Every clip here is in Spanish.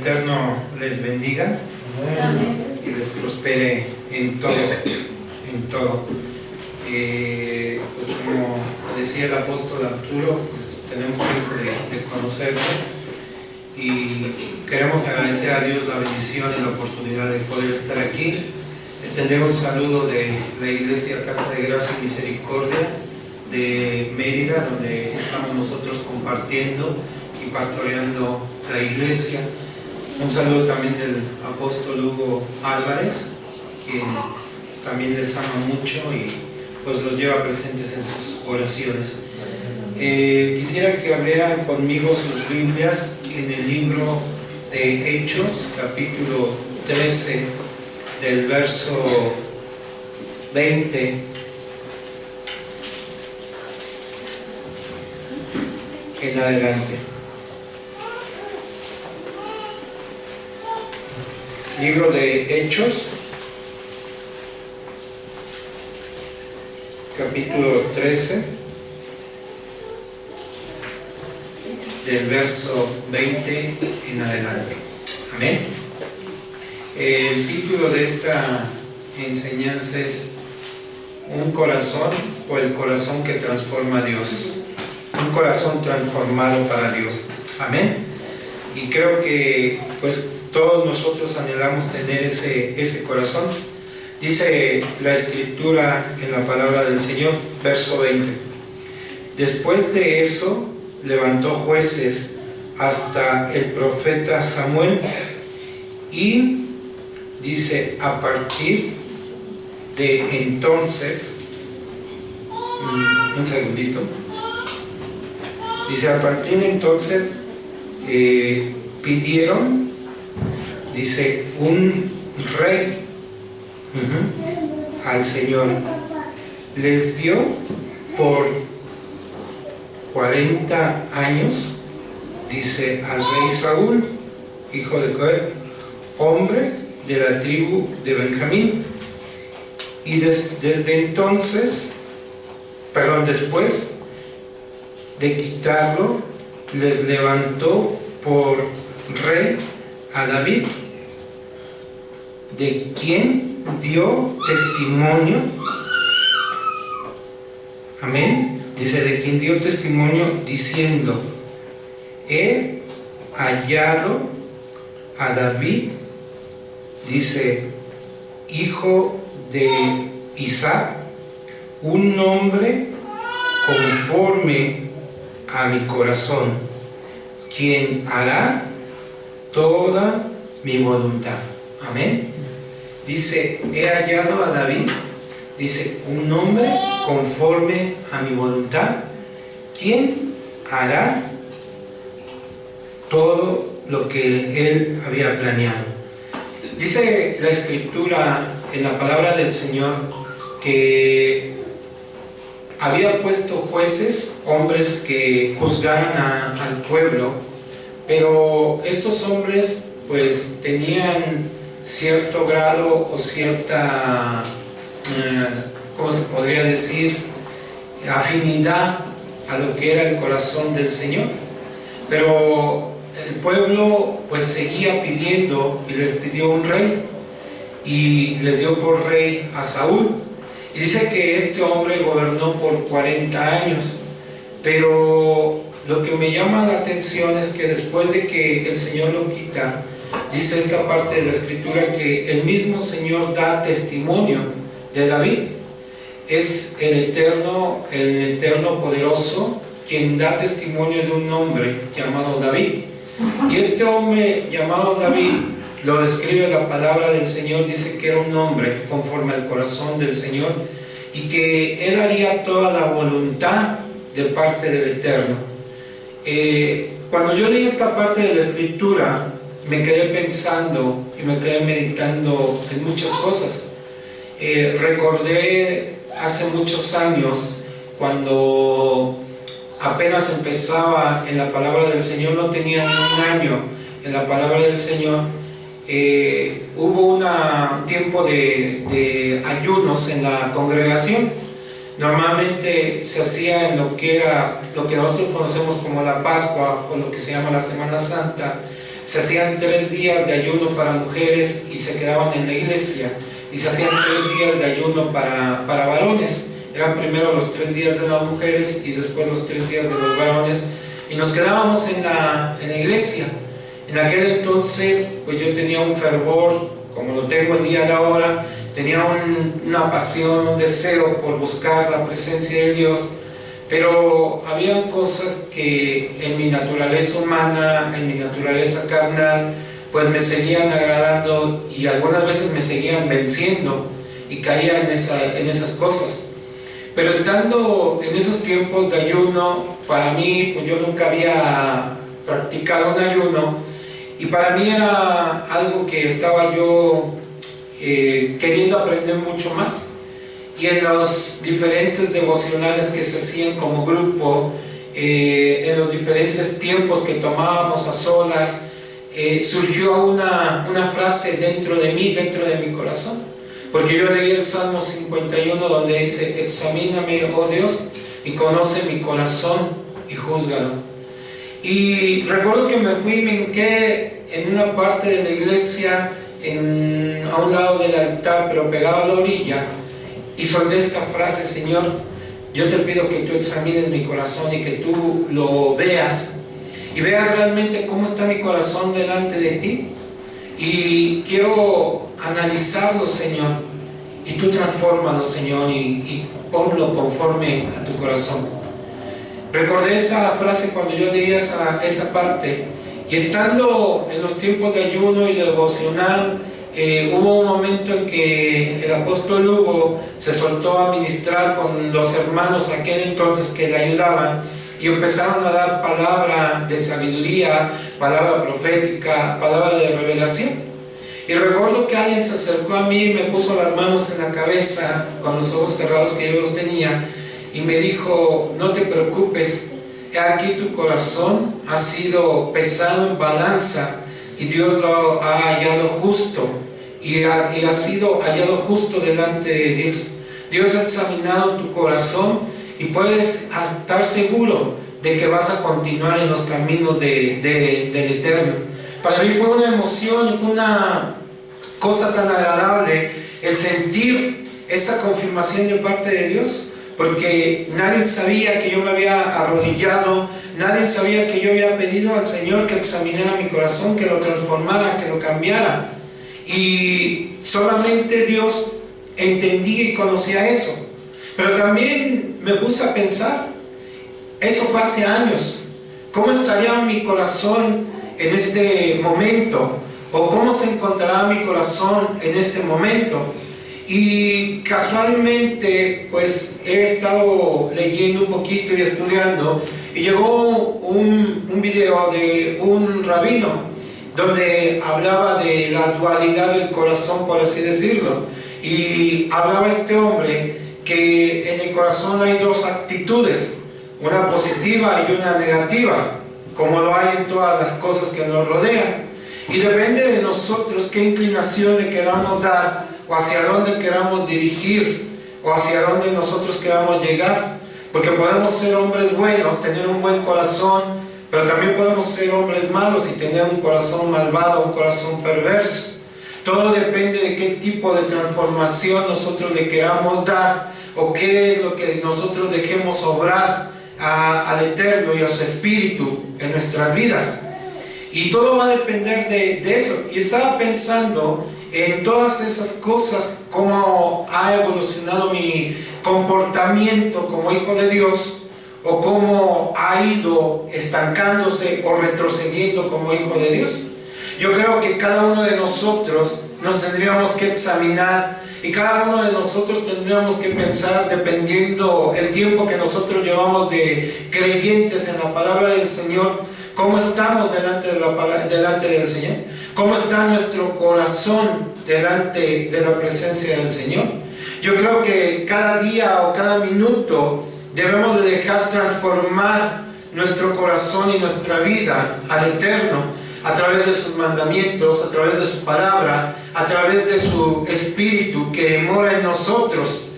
Eterno les bendiga. Amén. Y les prospere en todo, en todo. Pues como decía el apóstol Arturo, pues tenemos tiempo de conocerlo y queremos agradecer a Dios la bendición y la oportunidad de poder estar aquí. Extender un saludo de la Iglesia Casa de Gracia y Misericordia de Mérida, donde estamos nosotros compartiendo y pastoreando la iglesia. Un saludo también del apóstol Hugo Álvarez, quien también les ama mucho y pues los lleva presentes en sus oraciones. Quisiera que abrieran conmigo sus Biblias en el libro de Hechos, capítulo 13, del verso 20 en adelante. Libro de Hechos, capítulo 13, del verso 20 en adelante. Amén. El título de esta enseñanza es Un corazón o el corazón que transforma a Dios. Un corazón transformado para Dios. Amén. Y creo que pues todos nosotros anhelamos tener ese corazón. Dice la Escritura en la palabra del Señor, verso 20. Después de eso levantó jueces hasta el profeta Samuel y dice, a partir de entonces, un segundito, dice, a partir de entonces pidieron, dice, un rey al Señor. Les dio por 40 años, dice, al rey Saúl, hijo de Joel, hombre de la tribu de Benjamín. Y desde entonces, después de quitarlo, les levantó por rey a David, de quien dio testimonio. Amén. Dice, de quien dio testimonio diciendo, he hallado a David, dice, hijo de Isaac, un hombre conforme a mi corazón, quien hará toda mi voluntad. Amén. Dice, he hallado a David, dice, un hombre conforme a mi voluntad, quien hará todo lo que él había planeado. Dice la Escritura en la palabra del Señor que había puesto jueces, hombres que juzgaran al pueblo, pero estos hombres pues tenían cierto grado o cierta, ¿cómo se podría decir?, afinidad a lo que era el corazón del Señor. Pero el pueblo pues seguía pidiendo y les pidió un rey y les dio por rey a Saúl. Y dice que este hombre gobernó por 40 años, pero lo que me llama la atención es que después de que el Señor lo quita, dice esta parte de la Escritura que el mismo Señor da testimonio de David. Es el eterno poderoso quien da testimonio de un hombre llamado David. Y este hombre llamado David lo describe la palabra del Señor, dice que era un hombre conforme al corazón del Señor y que él haría toda la voluntad de parte del Eterno. Cuando yo leí esta parte de la Escritura, me quedé pensando y me quedé meditando en muchas cosas. Recordé hace muchos años, cuando apenas empezaba en la palabra del Señor, no tenía ni un año en la palabra del Señor, hubo un tiempo de ayunos en la congregación. Normalmente se hacía en lo que nosotros conocemos como la Pascua o lo que se llama la Semana Santa, se hacían 3 días de ayuno para mujeres y se quedaban en la iglesia, y se hacían 3 días de ayuno para varones. Eran primero los 3 días de las mujeres y después los 3 días de los varones, y nos quedábamos en la iglesia. En aquel entonces pues yo tenía un fervor, como lo tengo el día de ahora, tenía una pasión, un deseo por buscar la presencia de Dios, pero había cosas que en mi naturaleza humana, en mi naturaleza carnal, pues me seguían agradando y algunas veces me seguían venciendo y caía en esas cosas. Pero estando en esos tiempos de ayuno, para mí, pues yo nunca había practicado un ayuno, y para mí era algo que estaba yo queriendo aprender mucho más. Y en los diferentes devocionales que se hacían como grupo, en los diferentes tiempos que tomábamos a solas, surgió una frase dentro de mí, dentro de mi corazón, porque yo leí el Salmo 51 donde dice: examíname, oh Dios, y conoce mi corazón y júzgalo. Y recuerdo que me fui y me hinqué en una parte de la iglesia, a un lado del altar, pero pegado a la orilla, y solté esta frase: Señor, yo te pido que tú examines mi corazón y que tú lo veas y veas realmente cómo está mi corazón delante de ti, y quiero analizarlo, Señor, y tú transfórmalo, Señor, y ponlo conforme a tu corazón. Recordé esa frase cuando yo leía esa parte, y estando en los tiempos de ayuno y de devocional, hubo un momento en que el apóstol Hugo se soltó a ministrar con los hermanos aquel entonces que le ayudaban, y empezaron a dar palabra de sabiduría, palabra profética, palabra de revelación. Y recuerdo que alguien se acercó a mí y me puso las manos en la cabeza con los ojos cerrados que yo los tenía, y me dijo: no te preocupes, he aquí tu corazón ha sido pesado en balanza y Dios lo ha hallado justo, y ha sido hallado justo delante de Dios. Dios ha examinado tu corazón y puedes estar seguro de que vas a continuar en los caminos del Eterno. Para mí fue una emoción, una cosa tan agradable el sentir esa confirmación de parte de Dios, porque nadie sabía que yo me había arrodillado, nadie sabía que yo había pedido al Señor que examinara mi corazón, que lo transformara, que lo cambiara, y solamente Dios entendía y conocía eso. Pero también me puse a pensar, eso fue hace años, ¿cómo estaría mi corazón en este momento? ¿O cómo se encontrará mi corazón en este momento? Y casualmente pues he estado leyendo un poquito y estudiando, y llegó un video de un rabino donde hablaba de la dualidad del corazón, por así decirlo, y hablaba este hombre que en el corazón hay 2 actitudes, una positiva y una negativa, como lo hay en todas las cosas que nos rodean, y depende de nosotros qué inclinación le queramos dar, o hacia dónde queramos dirigir, o hacia dónde nosotros queramos llegar, porque podemos ser hombres buenos, tener un buen corazón, pero también podemos ser hombres malos y tener un corazón malvado, un corazón perverso. Todo depende de qué tipo de transformación nosotros le queramos dar, o qué es lo que nosotros dejemos obrar al Eterno y a su Espíritu en nuestras vidas. Y todo va a depender de eso. Y estaba pensando en todas esas cosas, cómo ha evolucionado mi comportamiento como hijo de Dios, o cómo ha ido estancándose o retrocediendo como hijo de Dios. Yo creo que cada uno de nosotros nos tendríamos que examinar, y cada uno de nosotros tendríamos que pensar, dependiendo el tiempo que nosotros llevamos de creyentes en la palabra del Señor, cómo estamos delante del Señor, cómo está nuestro corazón delante de la presencia del Señor. Yo creo que cada día o cada minuto debemos de dejar transformar nuestro corazón y nuestra vida al Eterno, a través de sus mandamientos, a través de su palabra, a través de su Espíritu que mora en nosotros.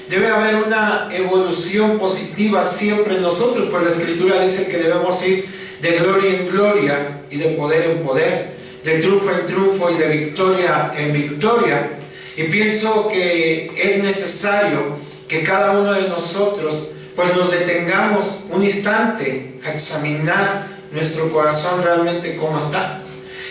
Debe haber una evolución positiva siempre en nosotros, pues la Escritura dice que debemos ir de gloria en gloria y de poder en poder, de triunfo en triunfo y de victoria en victoria. Y pienso que es necesario que cada uno de nosotros pues nos detengamos un instante a examinar nuestro corazón realmente cómo está,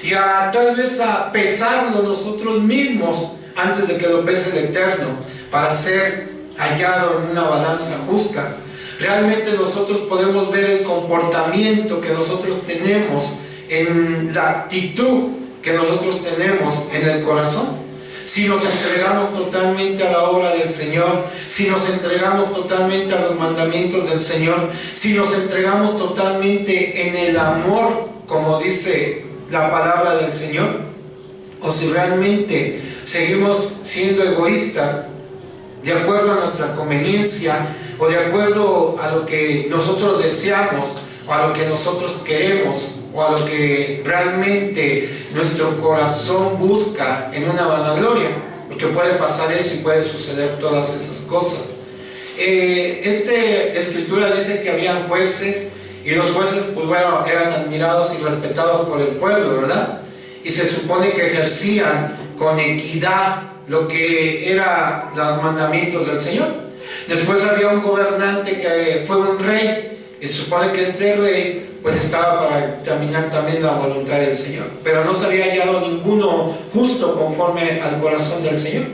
y tal vez a pesarlo nosotros mismos antes de que lo pese el Eterno, para ser hallado en una balanza justa. Realmente nosotros podemos ver el comportamiento que nosotros tenemos, en la actitud que nosotros tenemos en el corazón. Si nos entregamos totalmente a la obra del Señor, si nos entregamos totalmente a los mandamientos del Señor, si nos entregamos totalmente en el amor, como dice la palabra del Señor, o si realmente seguimos siendo egoístas de acuerdo a nuestra conveniencia, o de acuerdo a lo que nosotros deseamos, o a lo que nosotros queremos, o a lo que realmente nuestro corazón busca en una vanagloria, porque puede pasar eso y puede suceder todas esas cosas. Esta escritura dice que habían jueces, y los jueces pues bueno, eran admirados y respetados por el pueblo, ¿verdad? Y se supone que ejercían con equidad lo que eran los mandamientos del Señor. Después había un gobernante que fue un rey, y se supone que este rey pues estaba para examinar también la voluntad del Señor, pero no se había hallado ninguno justo conforme al corazón del Señor.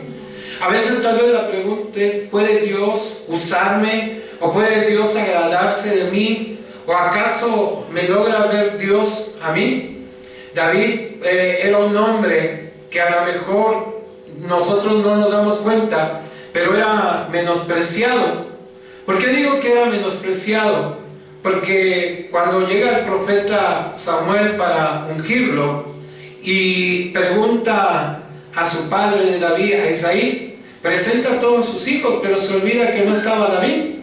A veces tal vez la pregunta es: ¿puede Dios usarme? ¿O puede Dios agradarse de mí? ¿O acaso me logra ver Dios a mí? David era un hombre que a lo mejor nosotros no nos damos cuenta, pero era menospreciado. ¿Por qué digo que era menospreciado? Porque cuando llega el profeta Samuel para ungirlo y pregunta a su padre de David, a Isaí, presenta a todos sus hijos, pero se olvida que no estaba David,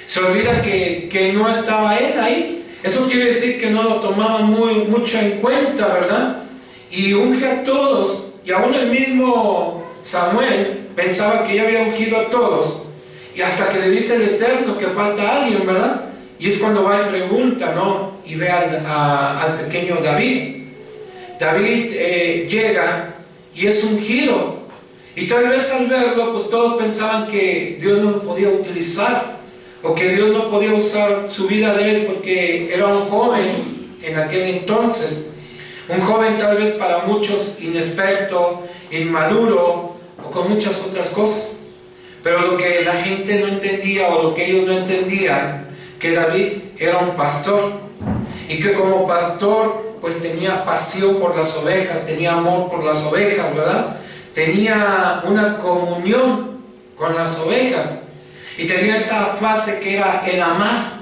se olvida que no estaba él ahí. Eso quiere decir que no lo tomaban mucho en cuenta, ¿verdad? Y unge a todos, y aún el mismo Samuel pensaba que ya había ungido a todos, y hasta que le dice el Eterno que falta alguien, ¿verdad? Y es cuando va y pregunta, ¿no? Y ve al pequeño David. David llega y es ungido. Y tal vez al verlo, pues todos pensaban que Dios no lo podía utilizar, o que Dios no podía usar su vida de él, porque era un joven en aquel entonces. Un joven tal vez para muchos inexperto, inmaduro, o con muchas otras cosas. Pero lo que la gente no entendía, o lo que ellos no entendían, que David era un pastor, y que como pastor pues tenía pasión por las ovejas, tenía amor por las ovejas, ¿verdad? Tenía una comunión con las ovejas, y tenía esa fase que era el amar.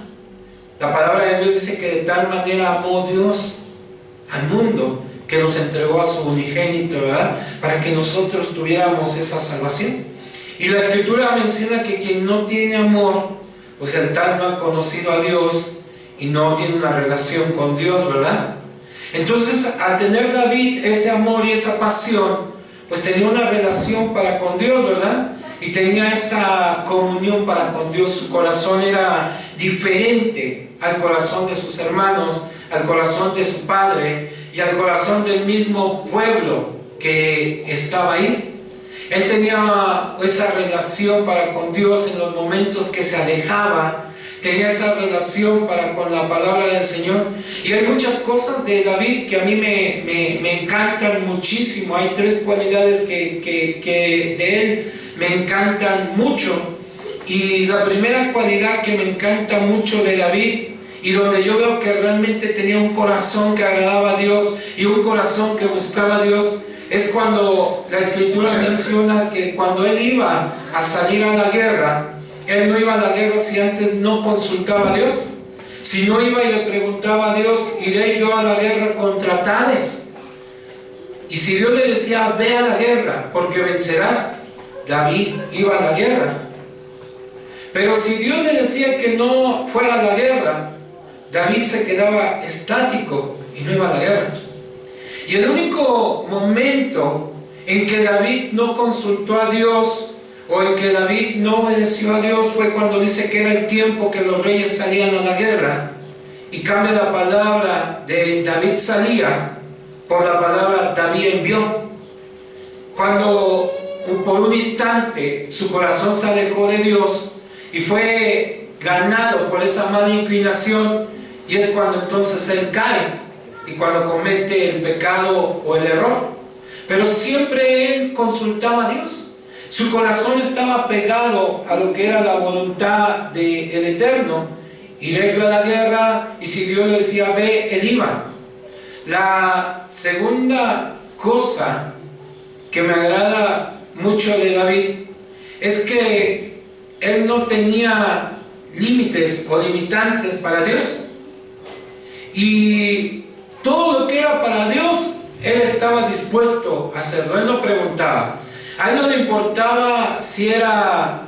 La palabra de Dios dice que de tal manera amó Dios al mundo, que nos entregó a su unigénito, ¿verdad? Para que nosotros tuviéramos esa salvación. Y la Escritura menciona que quien no tiene amor, pues el tal no ha conocido a Dios y no tiene una relación con Dios, ¿verdad? Entonces, al tener David ese amor y esa pasión, pues tenía una relación para con Dios, ¿verdad? Y tenía esa comunión para con Dios. Su corazón era diferente al corazón de sus hermanos, al corazón de su padre y al corazón del mismo pueblo que estaba ahí. Él tenía esa relación para con Dios en los momentos que se alejaba, tenía esa relación para con la palabra del Señor. Y hay muchas cosas de David que a mí me encantan muchísimo. Hay tres cualidades que de él me encantan mucho. Y la primera cualidad que me encanta mucho de David, y donde yo veo que realmente tenía un corazón que agradaba a Dios y un corazón que buscaba a Dios, es cuando la Escritura menciona que cuando él iba a salir a la guerra, él no iba a la guerra si antes no consultaba a Dios. Si no iba y le preguntaba a Dios: iré yo a la guerra contra tales. Y si Dios le decía: ve a la guerra porque vencerás, David iba a la guerra. Pero si Dios le decía que no fuera a la guerra, David se quedaba estático y no iba a la guerra. Y el único momento en que David no consultó a Dios, o en que David no obedeció a Dios, fue cuando dice que era el tiempo que los reyes salían a la guerra. y cambia la palabra de David salía por la palabra David envió. Cuando por un instante su corazón se alejó de Dios y fue ganado por esa mala inclinación, y es cuando entonces él cae y cuando comete el pecado o el error. Pero siempre él consultaba a Dios. Su corazón estaba pegado a lo que era la voluntad del Eterno, y le iba a la guerra, y si Dios le decía ve, él iba. La segunda cosa que me agrada mucho de David es que él no tenía límites o limitantes para Dios, y todo lo que era para Dios él estaba dispuesto a hacerlo. Él no preguntaba, a él no le importaba si era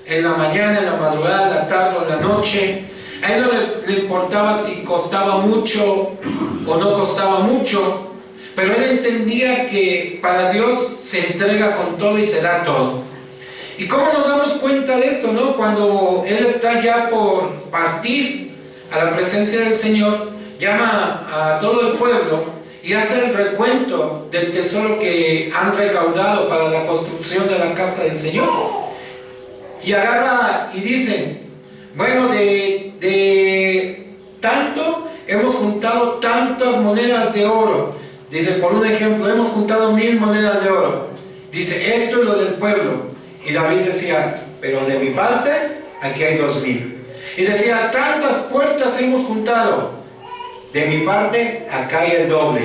en la mañana, en la madrugada, en la tarde o en la noche. A él no le importaba si costaba mucho o no costaba mucho, pero él entendía que para Dios se entrega con todo y se da todo. ¿Y cómo nos damos cuenta de esto, no? Cuando él está ya por partir a la presencia del Señor, llama a todo el pueblo y hace el recuento del tesoro que han recaudado para la construcción de la casa del Señor. Y agarra y dicen, bueno, de tanto hemos juntado tantas monedas de oro. Dice, por un ejemplo, hemos juntado 1000 monedas de oro. Dice, esto es lo del pueblo. Y David decía, pero de mi parte, aquí hay 2000. Y decía, tantas puertas hemos juntado. De mi parte, acá hay el doble.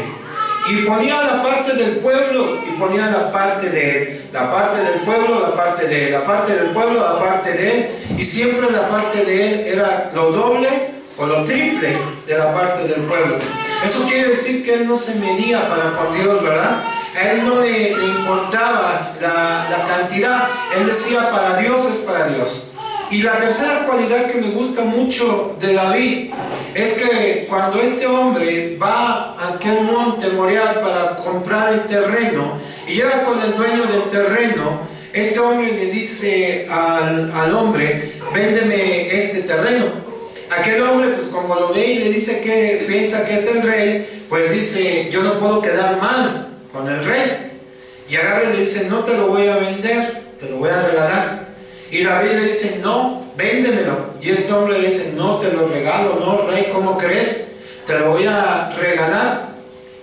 Y ponía la parte del pueblo y ponía la parte de él. La parte del pueblo, la parte de él. La parte del pueblo, la parte de él. Y siempre la parte de él era lo doble o lo triple de la parte del pueblo. Eso quiere decir que él no se medía para con Dios, ¿verdad? A él no le importaba la cantidad. Él decía, para Dios es para Dios. Y la tercera cualidad que me gusta mucho de David es que cuando este hombre va a aquel monte Moriah para comprar el terreno y llega con el dueño del terreno, este hombre le dice al hombre, véndeme este terreno. Aquel hombre, pues como lo ve y le dice que piensa que es el rey, pues dice, yo no puedo quedar mal con el rey. Y agarra y le dice, no te lo voy a vender, te lo voy a regalar. Y David le dice, no, véndemelo. Y este hombre le dice, no te lo regalo, no, rey, ¿cómo crees? Te lo voy a regalar.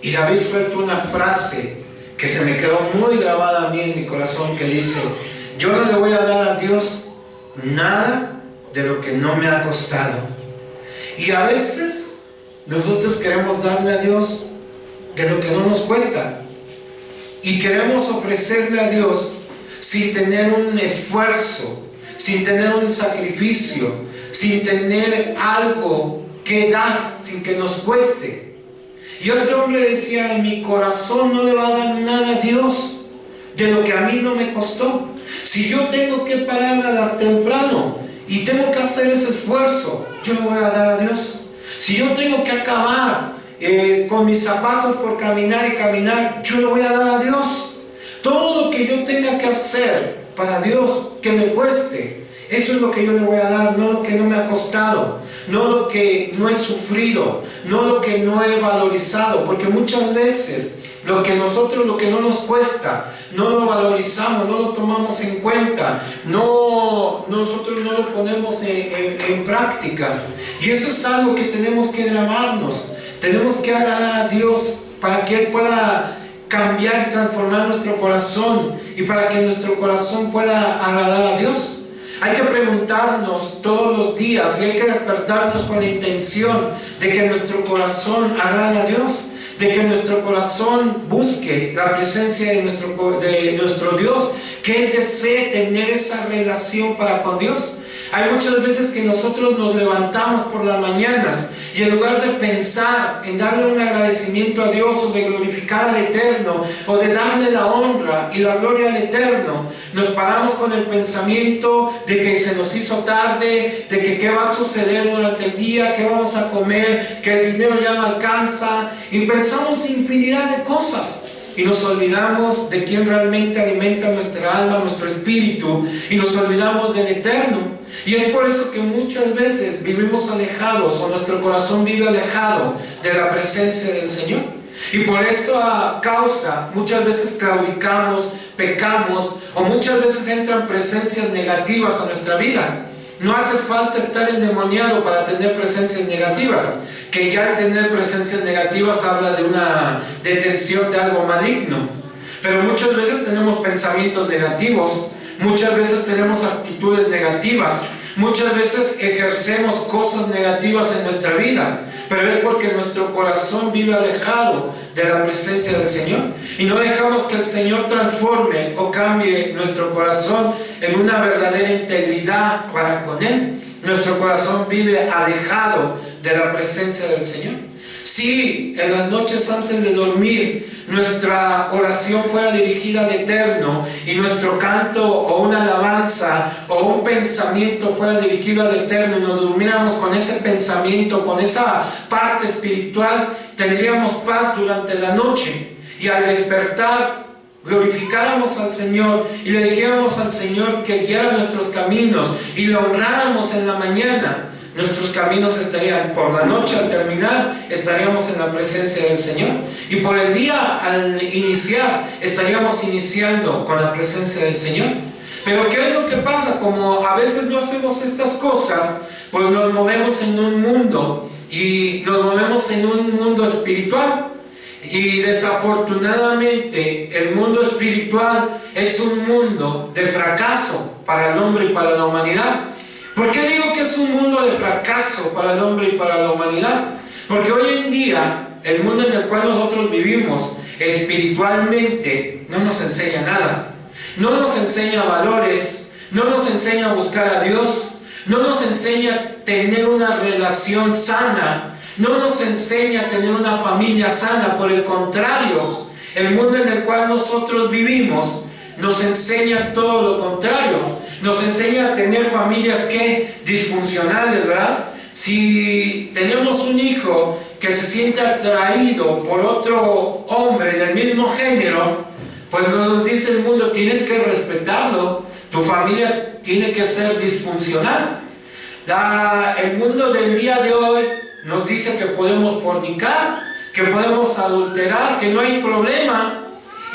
Y David suelta una frase que se me quedó muy grabada a mí en mi corazón, que dice, yo no le voy a dar a Dios nada de lo que no me ha costado. Y a veces nosotros queremos darle a Dios de lo que no nos cuesta, y queremos ofrecerle a Dios sin tener un esfuerzo, sin tener un sacrificio, sin tener algo que dar, sin que nos cueste. Y otro hombre decía, en mi corazón no le va a dar nada a Dios de lo que a mí no me costó. Si yo tengo que pararme a las temprano y tengo que hacer ese esfuerzo, yo le voy a dar a Dios. Si yo tengo que acabar con mis zapatos por caminar y caminar, yo le voy a dar a Dios. Todo lo que yo tenga que hacer para Dios, que me cueste, eso es lo que yo le voy a dar, no lo que no me ha costado, no lo que no he sufrido, no lo que no he valorizado, porque muchas veces lo que no nos cuesta, no lo valorizamos, no lo tomamos en cuenta, nosotros no lo ponemos en práctica. Y eso es algo que tenemos que grabarnos. Tenemos que agradar a Dios para que Él pueda cambiar y transformar nuestro corazón, y para que nuestro corazón pueda agradar a Dios. Hay que preguntarnos todos los días y hay que despertarnos con la intención de que nuestro corazón agrade a Dios, de que nuestro corazón busque la presencia de nuestro Dios, que Él desee tener esa relación para con Dios. Hay muchas veces que nosotros nos levantamos por las mañanas y en lugar de pensar en darle un agradecimiento a Dios, o de glorificar al Eterno, o de darle la honra y la gloria al Eterno, nos paramos con el pensamiento de que se nos hizo tarde, de que qué va a suceder durante el día, qué vamos a comer, que el dinero ya no alcanza, y pensamos infinidad de cosas. Y nos olvidamos de quien realmente alimenta nuestra alma, nuestro espíritu, y nos olvidamos del Eterno. Y es por eso que muchas veces vivimos alejados, o nuestro corazón vive alejado de la presencia del Señor. Y por esa causa muchas veces claudicamos, pecamos, o muchas veces entran presencias negativas a nuestra vida. No hace falta estar endemoniado para tener presencias negativas, que ya al tener presencias negativas habla de una detención de algo maligno. Pero muchas veces tenemos pensamientos negativos, muchas veces tenemos actitudes negativas, muchas veces ejercemos cosas negativas en nuestra vida, pero es porque nuestro corazón vive alejado de la presencia del Señor y no dejamos que el Señor transforme o cambie nuestro corazón en una verdadera integridad para con Él. Nuestro corazón vive alejado de la presencia del Señor. Si en las noches antes de dormir nuestra oración fuera dirigida al Eterno y nuestro canto o una alabanza o un pensamiento fuera dirigido al Eterno y nos durmiéramos con ese pensamiento, con esa parte espiritual, tendríamos paz durante la noche, y al despertar glorificáramos al Señor y le dijéramos al Señor que guiara nuestros caminos y le honráramos en la mañana. Nuestros caminos estarían, por la noche al terminar, estaríamos en la presencia del Señor. Y por el día al iniciar, estaríamos iniciando con la presencia del Señor. Pero ¿qué es lo que pasa? Como a veces no hacemos estas cosas, pues nos movemos en un mundo, y nos movemos en un mundo espiritual. Y desafortunadamente el mundo espiritual es un mundo de fracaso para el hombre y para la humanidad. ¿Por qué digo que es un mundo de fracaso para el hombre y para la humanidad? Porque hoy en día, el mundo en el cual nosotros vivimos, espiritualmente, no nos enseña nada. No nos enseña valores, no nos enseña a buscar a Dios, no nos enseña a tener una relación sana, no nos enseña a tener una familia sana. Por el contrario, el mundo en el cual nosotros vivimos nos enseña todo lo contrario. Nos enseña a tener familias que disfuncionales, ¿verdad? Si tenemos un hijo que se siente atraído por otro hombre del mismo género, pues nos dice el mundo, tienes que respetarlo, tu familia tiene que ser disfuncional. El mundo del día de hoy nos dice que podemos fornicar, que podemos adulterar, que no hay problema.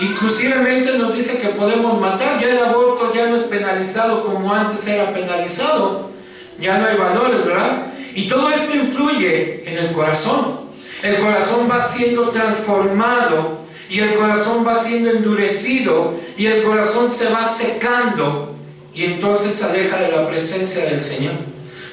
Inclusivemente nos dice que podemos matar. Ya el aborto ya no es penalizado como antes era penalizado. Ya no hay valores, ¿verdad? Y todo esto influye en el corazón. El corazón va siendo transformado y el corazón va siendo endurecido y el corazón se va secando, y entonces se aleja de la presencia del Señor.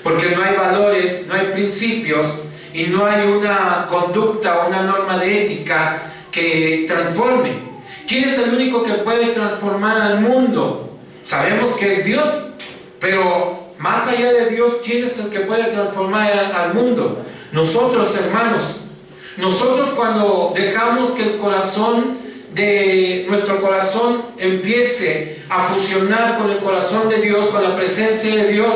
Porque no hay valores, no hay principios y no hay una conducta, una norma de ética que transforme. ¿Quién es el único que puede transformar al mundo? Sabemos que es Dios, pero más allá de Dios, ¿quién es el que puede transformar al mundo? Nosotros, hermanos. Nosotros, cuando dejamos que el corazón de nuestro corazón empiece a fusionar con el corazón de Dios, con la presencia de Dios,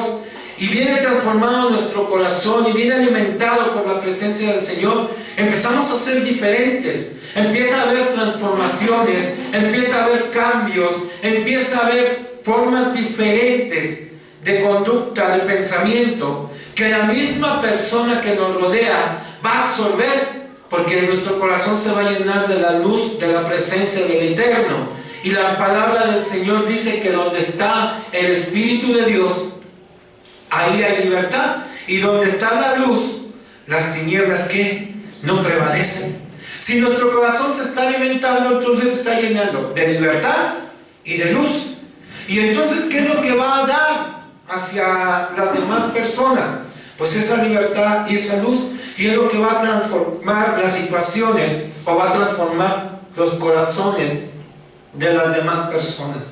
y viene transformado nuestro corazón y viene alimentado por la presencia del Señor, empezamos a ser diferentes. Empieza a haber transformaciones, empieza a haber cambios, empieza a haber formas diferentes de conducta, de pensamiento, que la misma persona que nos rodea va a absorber, porque nuestro corazón se va a llenar de la luz, de la presencia del Eterno. Y la palabra del Señor dice que donde está el Espíritu de Dios, ahí hay libertad. Y donde está la luz, las tinieblas, ¿qué? No prevalecen. Si nuestro corazón se está alimentando, entonces se está llenando de libertad y de luz. Y entonces, ¿qué es lo que va a dar hacia las demás personas? Pues esa libertad y esa luz. Y es lo que va a transformar las situaciones, o va a transformar los corazones de las demás personas.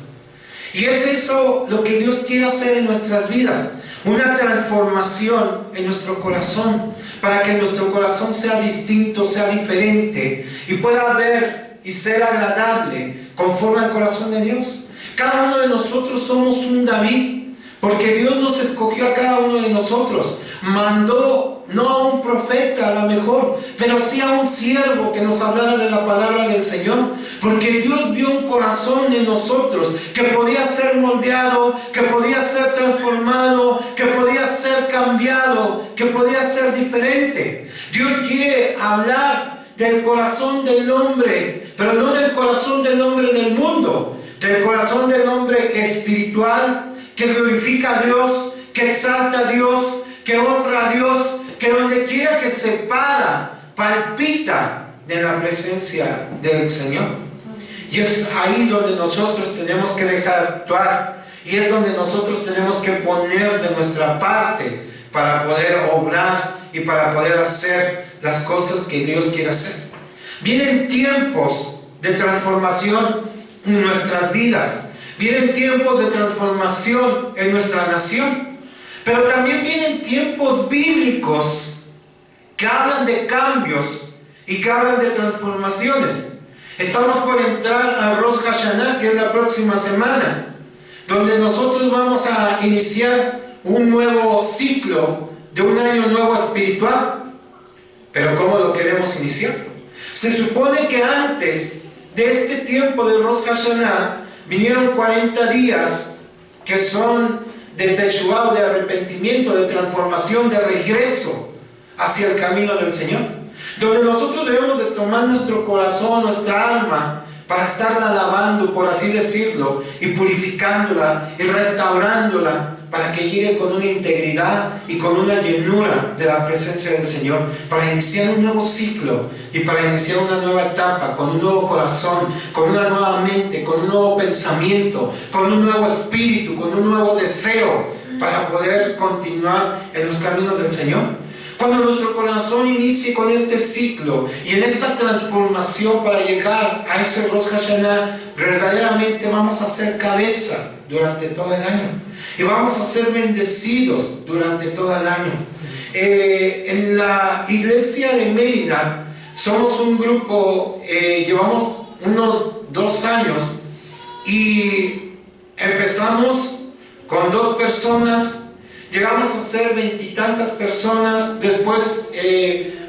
Y es eso lo que Dios quiere hacer en nuestras vidas. Una transformación en nuestro corazón, para que nuestro corazón sea distinto, sea diferente y pueda ver y ser agradable conforme al corazón de Dios. Cada uno de nosotros somos un David, porque Dios nos escogió a cada uno de nosotros, mandó no a un profeta a lo mejor, pero sí a un siervo que nos hablara de la palabra del Señor, porque Dios vio un corazón en nosotros que podía ser moldeado, que podía ser transformado, que podía ser cambiado, que podía ser diferente. Dios quiere hablar del corazón del hombre, pero no del corazón del hombre del mundo, del corazón del hombre espiritual, que glorifica a Dios, que exalta a Dios, que honra a Dios, que donde quiera que se para, palpita de la presencia del Señor. Y es ahí donde nosotros tenemos que dejar actuar, y es donde nosotros tenemos que poner de nuestra parte para poder obrar y para poder hacer las cosas que Dios quiere hacer. Vienen tiempos de transformación en nuestras vidas, vienen tiempos de transformación en nuestra nación, pero también vienen tiempos bíblicos que hablan de cambios y que hablan de transformaciones. Estamos por entrar a Rosh Hashanah, que es la próxima semana, donde nosotros vamos a iniciar un nuevo ciclo de un año nuevo espiritual. Pero ¿cómo lo queremos iniciar? Se supone que antes de este tiempo de Rosh Hashanah vinieron 40 días que son de Teshuvah, de arrepentimiento, de transformación, de regreso hacia el camino del Señor, donde nosotros debemos de tomar nuestro corazón, nuestra alma, para estarla lavando, por así decirlo, y purificándola y restaurándola, para que llegue con una integridad y con una llenura de la presencia del Señor, para iniciar un nuevo ciclo y para iniciar una nueva etapa, con un nuevo corazón, con una nueva mente, con un nuevo pensamiento, con un nuevo espíritu, con un nuevo deseo, para poder continuar en los caminos del Señor. Cuando nuestro corazón inicie con este ciclo y en esta transformación para llegar a ese Rosh Hashanah, verdaderamente vamos a ser cabeza durante todo el año y vamos a ser bendecidos durante todo el año. En la iglesia de Mérida somos un grupo, llevamos unos 2 años y empezamos con 2 personas. Llegamos a ser 20 y tantas personas. Después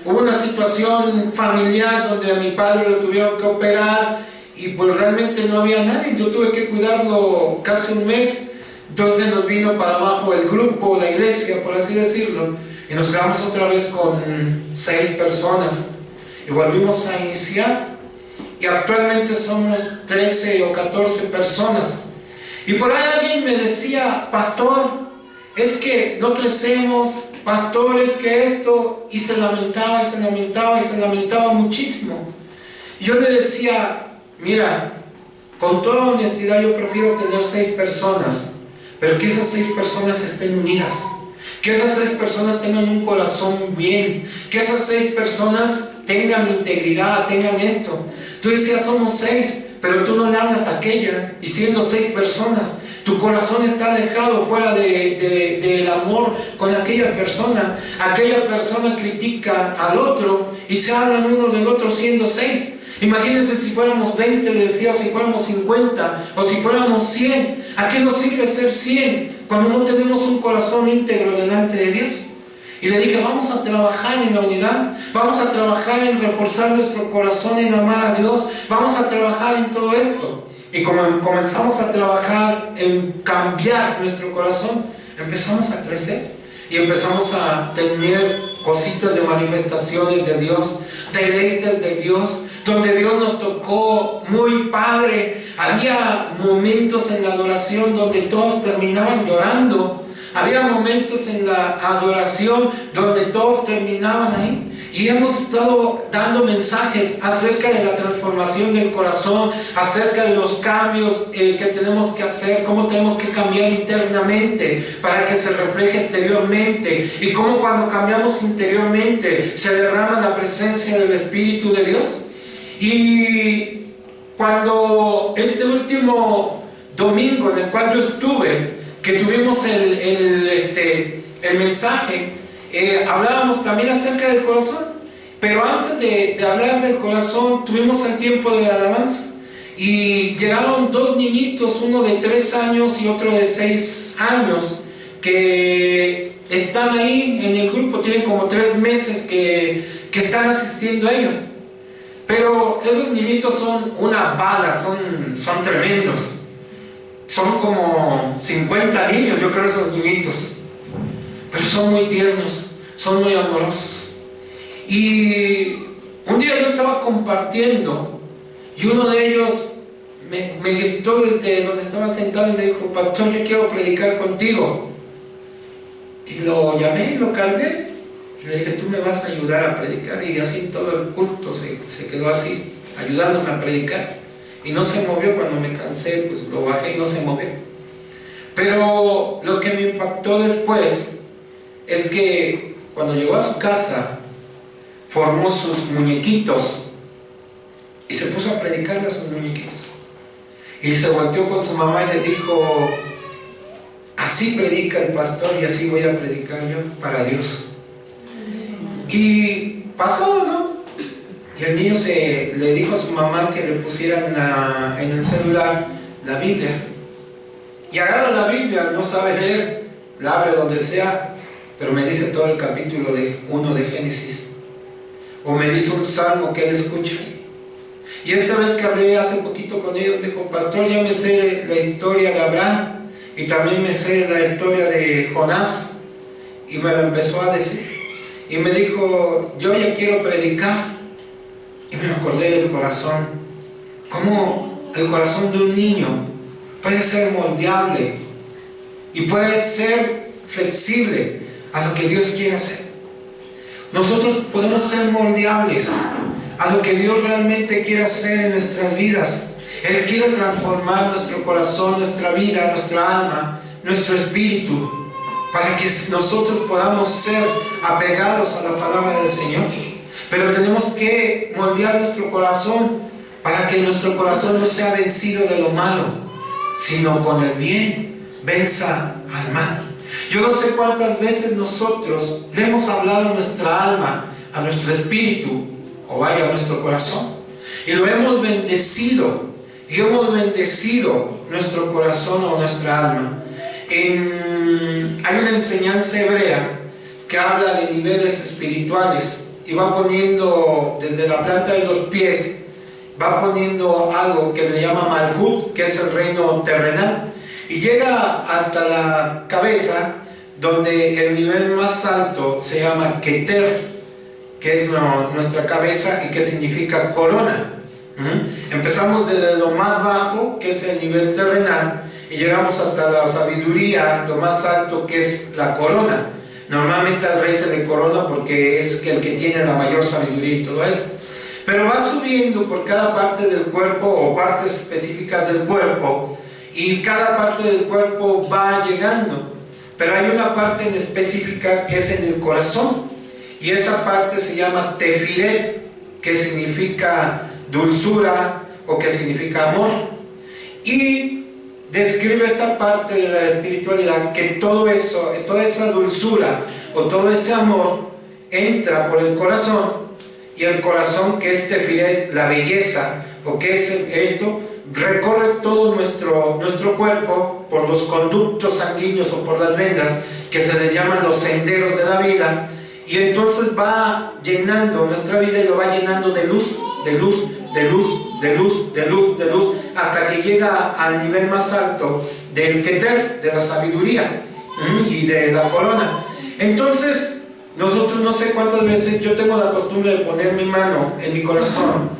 hubo una situación familiar donde a mi padre lo tuvieron que operar y pues realmente no había nadie. Yo tuve que cuidarlo casi un mes. Entonces nos vino para abajo el grupo, la iglesia, por así decirlo, y nos quedamos otra vez con 6 personas y volvimos a iniciar, y actualmente somos 13 o 14 personas. Y por ahí alguien me decía: pastor, es que no crecemos, pastor, es que esto, y se lamentaba, y se lamentaba, y se lamentaba muchísimo. Y yo le decía: mira, con toda honestidad yo prefiero tener 6 personas, pero que esas 6 personas estén unidas, que esas 6 personas tengan un corazón bien, que esas 6 personas tengan integridad, tengan esto. Tú decías: somos 6, pero tú no le hablas a aquella, y siendo 6 personas, tu corazón está alejado, fuera del amor con aquella persona. Aquella persona critica al otro y se hablan uno del otro siendo 6. Imagínense si fuéramos 20, le decía, o si fuéramos 50, o si fuéramos 100. ¿A qué nos sirve ser 100 cuando no tenemos un corazón íntegro delante de Dios? Y le dije: vamos a trabajar en la unidad, vamos a trabajar en reforzar nuestro corazón, en amar a Dios, vamos a trabajar en todo esto. Y como comenzamos a trabajar en cambiar nuestro corazón, empezamos a crecer y empezamos a tener cositas de manifestaciones de Dios, deleites de Dios, donde Dios nos tocó muy padre. Había momentos en la adoración donde todos terminaban llorando. Había momentos en la adoración donde todos terminaban ahí. Y hemos estado dando mensajes acerca de la transformación del corazón, acerca de los cambios que tenemos que hacer, cómo tenemos que cambiar internamente para que se refleje exteriormente, y cómo cuando cambiamos interiormente se derrama la presencia del Espíritu de Dios. Y cuando este último domingo en el cual yo estuve, que tuvimos el mensaje, hablábamos también acerca del corazón, pero antes de hablar del corazón tuvimos el tiempo de alabanza, y llegaron 2 niñitos, uno de 3 años y otro de 6 años, que están ahí en el grupo, tienen como 3 meses que están asistiendo a ellos. Pero esos niñitos son una bala, son tremendos. Son como 50 niños, yo creo, esos niñitos. Pero son muy tiernos, son muy amorosos. Y un día yo estaba compartiendo y uno de ellos me gritó desde donde estaba sentado y me dijo: pastor, yo quiero predicar contigo. Y lo llamé y lo cargué y le dije: tú me vas a ayudar a predicar. Y así todo el culto se quedó así, ayudándome a predicar. Y no se movió. Cuando me cansé, pues lo bajé y no se movió. Pero lo que me impactó después es que cuando llegó a su casa, formó sus muñequitos y se puso a predicarle a sus muñequitos. Y se volteó con su mamá y le dijo: así predica el pastor y así voy a predicar yo para Dios. Y pasó, ¿no? Y el niño le dijo a su mamá que le pusieran en el celular la Biblia. Y agarra la Biblia, no sabe leer, la abre donde sea, pero me dice todo el capítulo 1 de Génesis. O me dice un salmo que él escucha. Y esta vez que hablé hace poquito con ellos, me dijo: pastor, ya me sé la historia de Abraham y también me sé la historia de Jonás. Y me la empezó a decir. Y me dijo: yo ya quiero predicar. Y me acordé del corazón. Cómo el corazón de un niño puede ser moldeable y puede ser flexible a lo que Dios quiere hacer. Nosotros podemos ser moldeables a lo que Dios realmente quiere hacer en nuestras vidas. Él quiere transformar nuestro corazón, nuestra vida, nuestra alma, nuestro espíritu, para que nosotros podamos ser apegados a la palabra del Señor. Pero tenemos que moldear nuestro corazón para que nuestro corazón no sea vencido de lo malo, sino con el bien venza al mal. Yo no sé cuántas veces nosotros le hemos hablado a nuestra alma, a nuestro espíritu, o vaya, a nuestro corazón, y lo hemos bendecido, y hemos bendecido nuestro corazón o nuestra alma. Hay una enseñanza hebrea que habla de niveles espirituales y va poniendo desde la planta de los pies, va poniendo algo que le llama Malhut, que es el reino terrenal, y llega hasta la cabeza, donde el nivel más alto se llama Keter, que es nuestra cabeza y que significa corona. Empezamos desde lo más bajo, que es el nivel terrenal, y llegamos hasta la sabiduría, lo más alto, que es la corona. Normalmente al rey se le corona porque es el que tiene la mayor sabiduría y todo eso. Pero va subiendo por cada parte del cuerpo o partes específicas del cuerpo, y cada parte del cuerpo va llegando. Pero hay una parte en específica que es en el corazón, y esa parte se llama Tefilet, que significa dulzura o que significa amor. Y describe esta parte de la espiritualidad, que todo eso, toda esa dulzura o todo ese amor entra por el corazón, y el corazón, que es Tefilet, la belleza, o que es esto, recorre todo nuestro cuerpo por los conductos sanguíneos o por las venas, que se les llaman los senderos de la vida, y entonces va llenando nuestra vida y lo va llenando de luz, de luz, de luz, de luz, de luz, de luz, hasta que llega al nivel más alto del Keter, de la sabiduría y de la corona. Entonces, nosotros, no sé cuántas veces yo tengo la costumbre de poner mi mano en mi corazón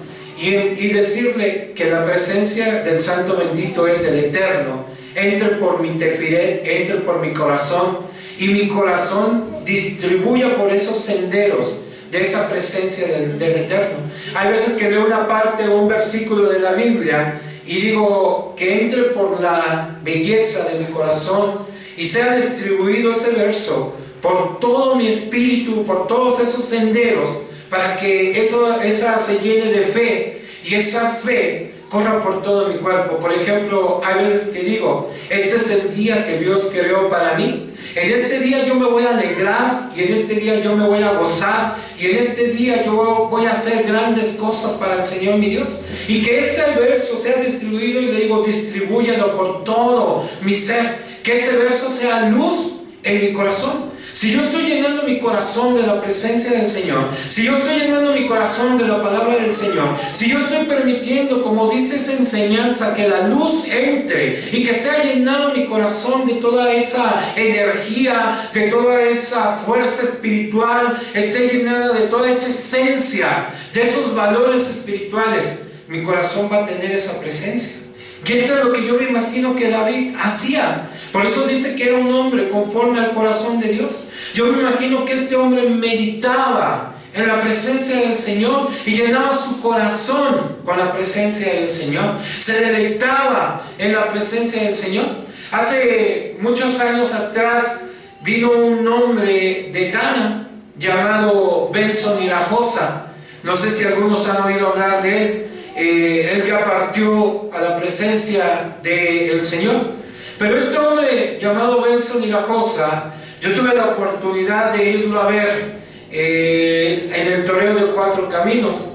y decirle que la presencia del Santo Bendito es del Eterno, entre por mi tefilet, entre por mi corazón, y mi corazón distribuya por esos senderos de esa presencia del Eterno. Hay veces que veo una parte o un versículo de la Biblia y digo que entre por la belleza de mi corazón y sea distribuido ese verso por todo mi espíritu, por todos esos senderos, para que esa se llene de fe, y esa fe corra por todo mi cuerpo. Por ejemplo, hay veces que digo: este es el día que Dios creó para mí. En este día yo me voy a alegrar, y en este día yo me voy a gozar, y en este día yo voy a hacer grandes cosas para el Señor mi Dios. Y que ese verso sea distribuido, y le digo: distribúyalo por todo mi ser. Que ese verso sea luz en mi corazón. Si yo estoy llenando mi corazón de la presencia del Señor, si yo estoy llenando mi corazón de la palabra del Señor, si yo estoy permitiendo, como dice esa enseñanza, que la luz entre y que sea llenado mi corazón de toda esa energía, de toda esa fuerza espiritual, esté llenada de toda esa esencia, de esos valores espirituales, mi corazón va a tener esa presencia. Y esto es lo que yo me imagino que David hacía. Por eso dice que era un hombre conforme al corazón de Dios. Yo me imagino que este hombre meditaba en la presencia del Señor y llenaba su corazón con la presencia del Señor. Se deleitaba en la presencia del Señor. Hace muchos años atrás vino un hombre de Ghana llamado Benson Idahosa. No sé si algunos han oído hablar de él. Él ya partió a la presencia del Señor. Pero este hombre llamado Benson Idahosa, yo tuve la oportunidad de irlo a ver en el toreo de Cuatro Caminos.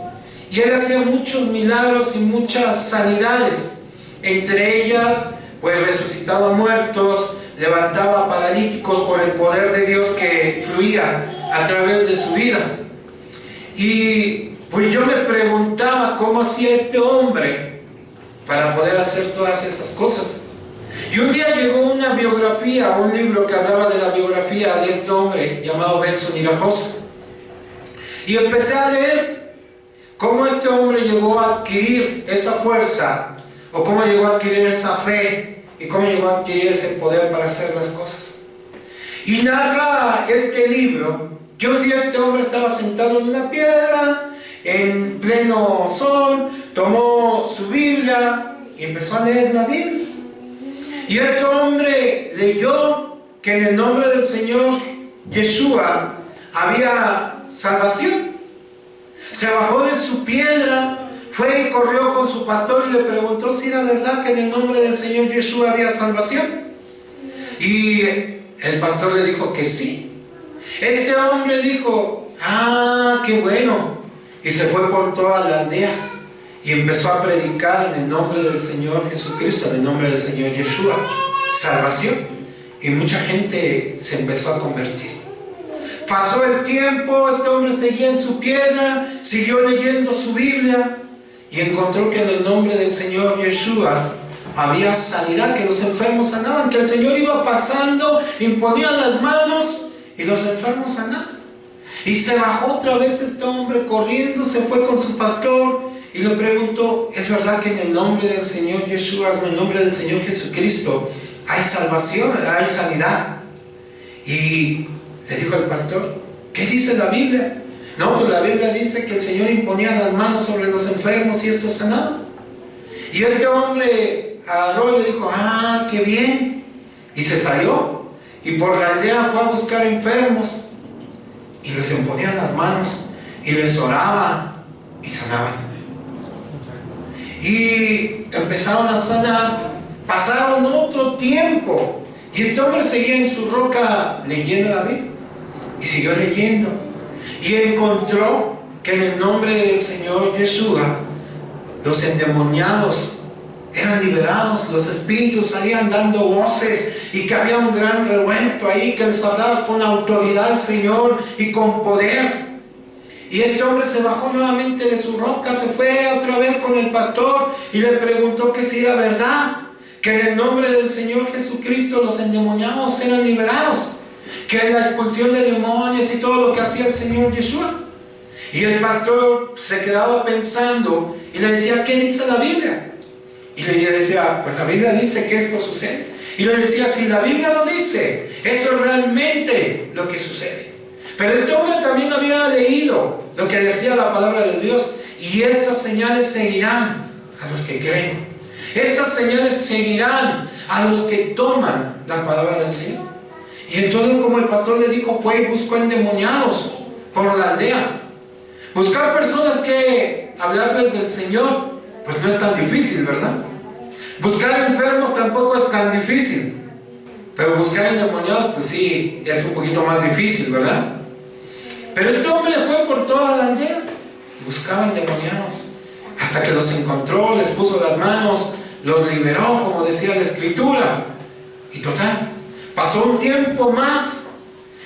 Y él hacía muchos milagros y muchas sanidades. Entre ellas, pues resucitaba muertos, levantaba paralíticos por el poder de Dios que fluía a través de su vida. Y pues yo me preguntaba cómo hacía este hombre para poder hacer todas esas cosas. Y un día llegó una biografía, un libro que hablaba de la biografía de este hombre llamado Benson Idahosa. Y empecé a leer cómo este hombre llegó a adquirir esa fuerza, o cómo llegó a adquirir esa fe, y cómo llegó a adquirir ese poder para hacer las cosas. Y narra este libro que un día este hombre estaba sentado en una piedra, en pleno sol, tomó su Biblia y empezó a leer la Biblia. Y este hombre leyó que en el nombre del Señor Yeshua había salvación. Se bajó de su piedra, fue y corrió con su pastor y le preguntó si era verdad que en el nombre del Señor Yeshua había salvación. Y el pastor le dijo que sí. Este hombre dijo, qué bueno. Y se fue por toda la aldea y empezó a predicar en el nombre del Señor Jesucristo, en el nombre del Señor Yeshua, salvación. Y mucha gente se empezó a convertir. Pasó el tiempo, este hombre seguía en su piedra, siguió leyendo su Biblia y encontró que en el nombre del Señor Yeshua había sanidad, que los enfermos sanaban, que el Señor iba pasando, imponía las manos y los enfermos sanaban. Y se bajó otra vez este hombre corriendo, se fue con su pastor y le preguntó, ¿es verdad que en el nombre del Señor Yeshua, en el nombre del Señor Jesucristo, hay salvación, hay sanidad? Y le dijo el pastor, ¿qué dice la Biblia? No, pues la Biblia dice que el Señor imponía las manos sobre los enfermos y estos sanaban. Y este hombre agarró y le dijo, qué bien. Y se salió y por la aldea fue a buscar enfermos y les imponía las manos y les oraba y sanaban. Y empezaron a sanar. Pasaron otro tiempo y este hombre seguía en su roca leyendo la Biblia y siguió leyendo y encontró que en el nombre del Señor Yeshua los endemoniados eran liberados, los espíritus salían dando voces y que había un gran revuelto ahí, que les hablaba con autoridad el Señor y con poder. Y este hombre se bajó nuevamente de su roca, se fue otra vez con el pastor y le preguntó que si era verdad, que en el nombre del Señor Jesucristo los endemoniados eran liberados, que la expulsión de demonios y todo lo que hacía el Señor Yeshua. Y el pastor se quedaba pensando y le decía, ¿qué dice la Biblia? Y le decía, pues la Biblia dice que esto sucede. Y le decía, si la Biblia lo dice, eso es realmente lo que sucede. Pero este hombre también había leído lo que decía la palabra de Dios. Y estas señales seguirán a los que creen. Estas señales seguirán a los que toman la palabra del Señor. Y entonces, como el pastor le dijo, fue y buscó endemoniados por la aldea. Buscar personas que hablarles del Señor, pues no es tan difícil, ¿verdad? Buscar enfermos tampoco es tan difícil. Pero buscar endemoniados, pues sí, es un poquito más difícil, ¿verdad? Pero este hombre fue por toda la aldea y buscaba endemoniados. Hasta que los encontró, les puso las manos, los liberó, como decía la Escritura. Y total, pasó un tiempo más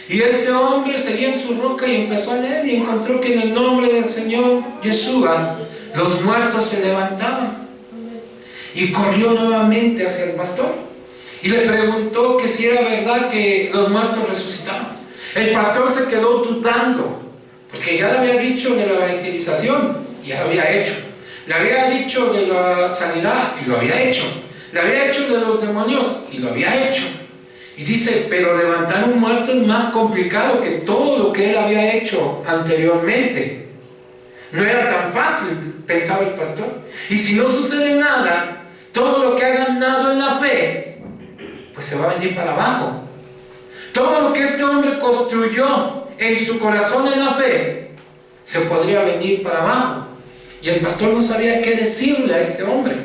Y este hombre seguía en su roca y empezó a leer y encontró que en el nombre del Señor Yeshua los muertos se levantaban. Y corrió nuevamente hacia el pastor y le preguntó que si era verdad que los muertos resucitaban. El pastor se quedó dudando, porque ya le había dicho de la evangelización, y ya lo había hecho. Le había dicho de la sanidad, y lo había hecho. Le había hecho de los demonios, y lo había hecho. Y dice, pero levantar un muerto es más complicado que todo lo que él había hecho anteriormente. No era tan fácil, pensaba el pastor. Y si no sucede nada, todo lo que ha ganado en la fe, pues se va a venir para abajo. Todo lo que este hombre construyó en su corazón en la fe, se podría venir para abajo. Y el pastor no sabía qué decirle a este hombre.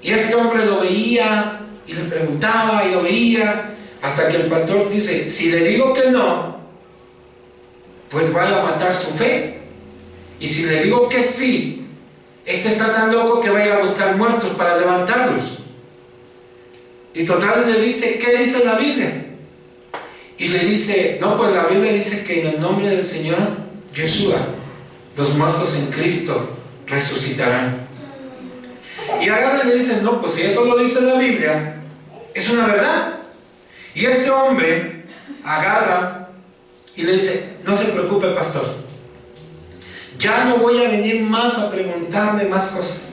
Y este hombre lo veía y le preguntaba y lo veía, hasta que el pastor dice, si le digo que no, pues vaya a matar su fe. Y si le digo que sí, este está tan loco que va a ir a buscar muertos para levantarlos. Y total le dice, ¿qué dice la Biblia? Y le dice, no, pues la Biblia dice que en el nombre del Señor Yeshua, los muertos en Cristo resucitarán. Y agarra y le dice, no, pues si eso lo dice la Biblia, es una verdad. Y este hombre agarra y le dice, no se preocupe, pastor. Ya no voy a venir más a preguntarle más cosas.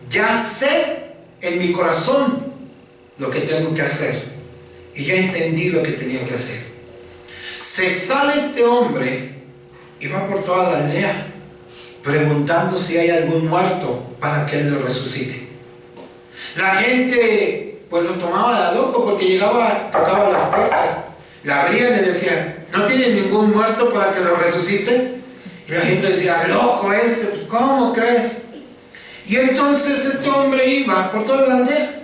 Ya sé en mi corazón lo que tengo que hacer. Y ya entendí lo que tenía que hacer. Se sale este hombre y va por toda la aldea preguntando si hay algún muerto para que él lo resucite. La gente pues lo tomaba de loco, porque llegaba, tocaba las puertas, la abrían y le decían, ¿no tiene ningún muerto para que lo resucite? Y la gente decía, loco este, pues ¿cómo crees? Y entonces este hombre iba por toda la aldea.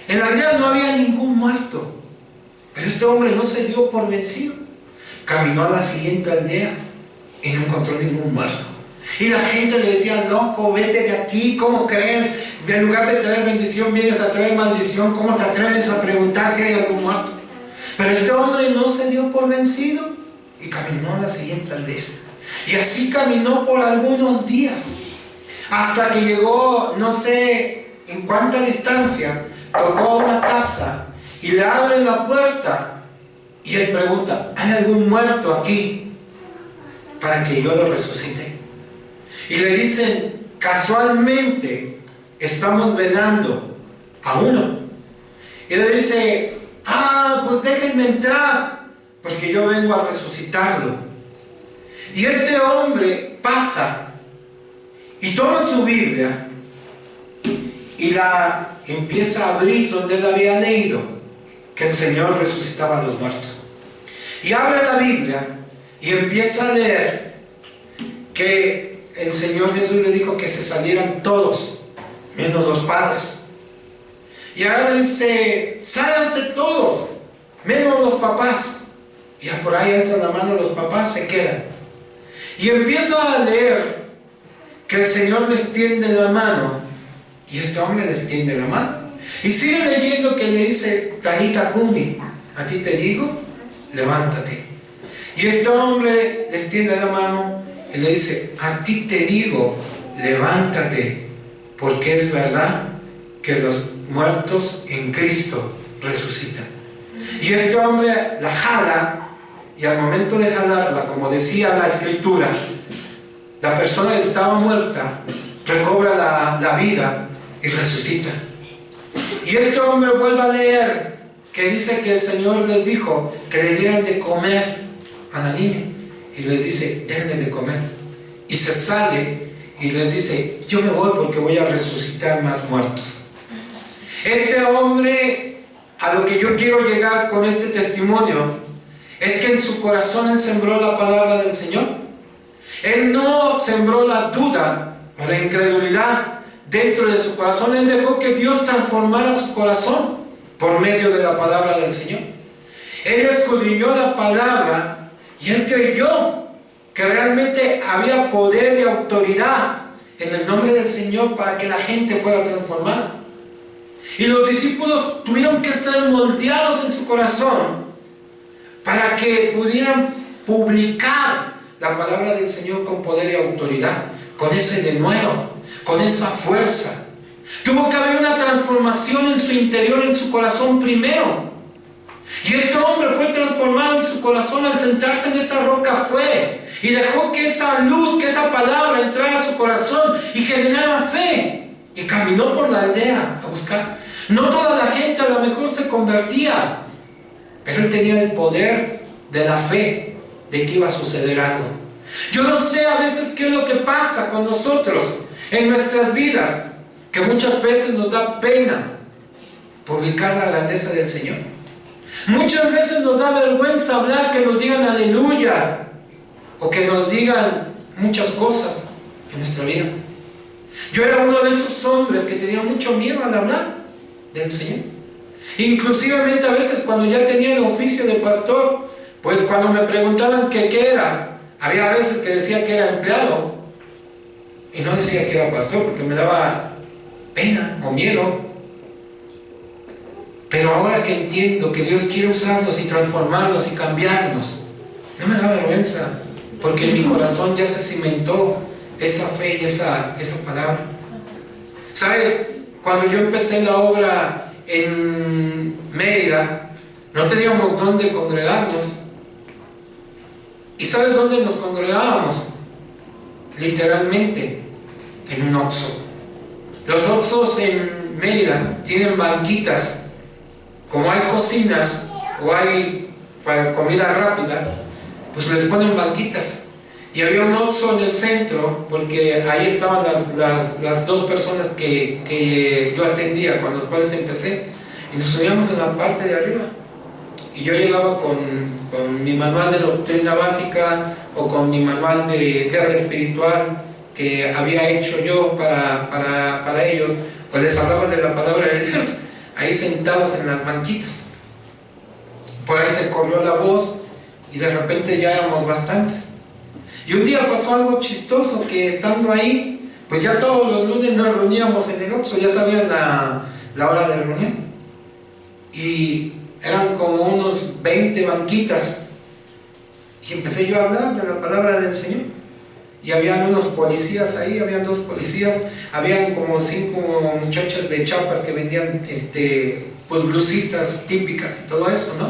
En la aldea no había ningún muerto, pero este hombre no se dio por vencido. Caminó a la siguiente aldea y no encontró ningún muerto. Y la gente le decía, loco, vete de aquí, ¿cómo crees? En lugar de traer bendición, vienes a traer maldición. ¿Cómo te atreves a preguntar si hay algún muerto? Pero este hombre no se dio por vencido y caminó a la siguiente aldea. Y así caminó por algunos días, hasta que llegó, no sé en cuánta distancia, tocó a una casa y le abren la puerta y él pregunta, ¿hay algún muerto aquí para que yo lo resucite? Y le dicen, casualmente estamos velando a uno. Y le dice, pues déjenme entrar, porque yo vengo a resucitarlo. Y este hombre pasa y toma su Biblia y la empieza a abrir donde él había leído que el Señor resucitaba a los muertos. Y abre la Biblia y empieza a leer que el Señor Jesús le dijo que se salieran todos, menos los padres. Y ahora dice, sálganse todos, menos los papás. Y por ahí alzan la mano los papás, se quedan. Y empieza a leer que el Señor les tiende la mano, y este hombre les tiende la mano. Y sigue leyendo que le dice, Tanita Kumi, a ti te digo, levántate. Y este hombre les tiende la mano y le dice, a ti te digo, levántate, porque es verdad que los muertos en Cristo resucitan. Y este hombre la jala, y al momento de jalarla, como decía la Escritura, la persona que estaba muerta recobra la vida y resucita. Y este hombre vuelve a leer que dice que el Señor les dijo que le dieran de comer a la niña, y les dice, denle de comer. Y se sale y les dice, yo me voy porque voy a resucitar más muertos. Este hombre, a lo que yo quiero llegar con este testimonio, es que en su corazón él sembró la palabra del Señor. Él no sembró la duda o la incredulidad dentro de su corazón. Él dejó que Dios transformara su corazón por medio de la palabra del Señor. Él escudriñó la palabra y él creyó que realmente había poder y autoridad en el nombre del Señor para que la gente fuera transformada. Y los discípulos tuvieron que ser moldeados en su corazón para que pudieran publicar la palabra del Señor con poder y autoridad, con ese denuedo, con esa fuerza. Tuvo que haber una transformación en su interior, en su corazón primero. Y este hombre fue transformado en su corazón al sentarse en esa roca, fue y dejó que esa luz, que esa palabra entrara a su corazón y generara fe. Y caminó por la aldea a buscar. No toda la gente a lo mejor se convertía, pero él tenía el poder de la fe, de que iba a suceder algo. Yo no sé a veces qué es lo que pasa con nosotros en nuestras vidas, que muchas veces nos da pena publicar la grandeza del Señor. Muchas veces nos da vergüenza hablar, que nos digan aleluya, o que nos digan muchas cosas en nuestra vida. Yo era uno de esos hombres que tenía mucho miedo al hablar del Señor. Inclusivamente a veces cuando ya tenía el oficio de pastor, pues cuando me preguntaban qué era, había veces que decía que era empleado y no decía que era pastor porque me daba pena o miedo. Pero ahora que entiendo que Dios quiere usarnos y transformarnos y cambiarnos, no me da vergüenza, porque en mi corazón ya se cimentó esa fe y esa palabra. ¿Sabes? Cuando yo empecé la obra en Mérida, no teníamos dónde congregarnos. ¿Y sabes dónde nos congregábamos? Literalmente, en un Oxxo. Los Oxxos en Mérida tienen banquitas. Como hay cocinas o hay para comida rápida, pues les ponen banquitas. Y había un Oxxo en el centro, porque ahí estaban las dos personas que yo atendía, con las cuales empecé, y nos subíamos en la parte de arriba. Y yo llegaba con mi manual de doctrina básica o con mi manual de guerra espiritual que había hecho yo para ellos, o les hablaba de la palabra de Dios, ahí sentados en las banquitas. Por ahí se corrió la voz y de repente ya éramos bastantes. Y un día pasó algo chistoso, que estando ahí, pues ya todos los lunes nos reuníamos en el Oxxo, ya sabían la hora de reunión. Y eran como unos 20 banquitas. Y empecé yo a hablar de la palabra del Señor. Y habían unos policías ahí, habían dos policías, habían como 5 muchachas de Chiapas que vendían pues blusitas típicas y todo eso, ¿no?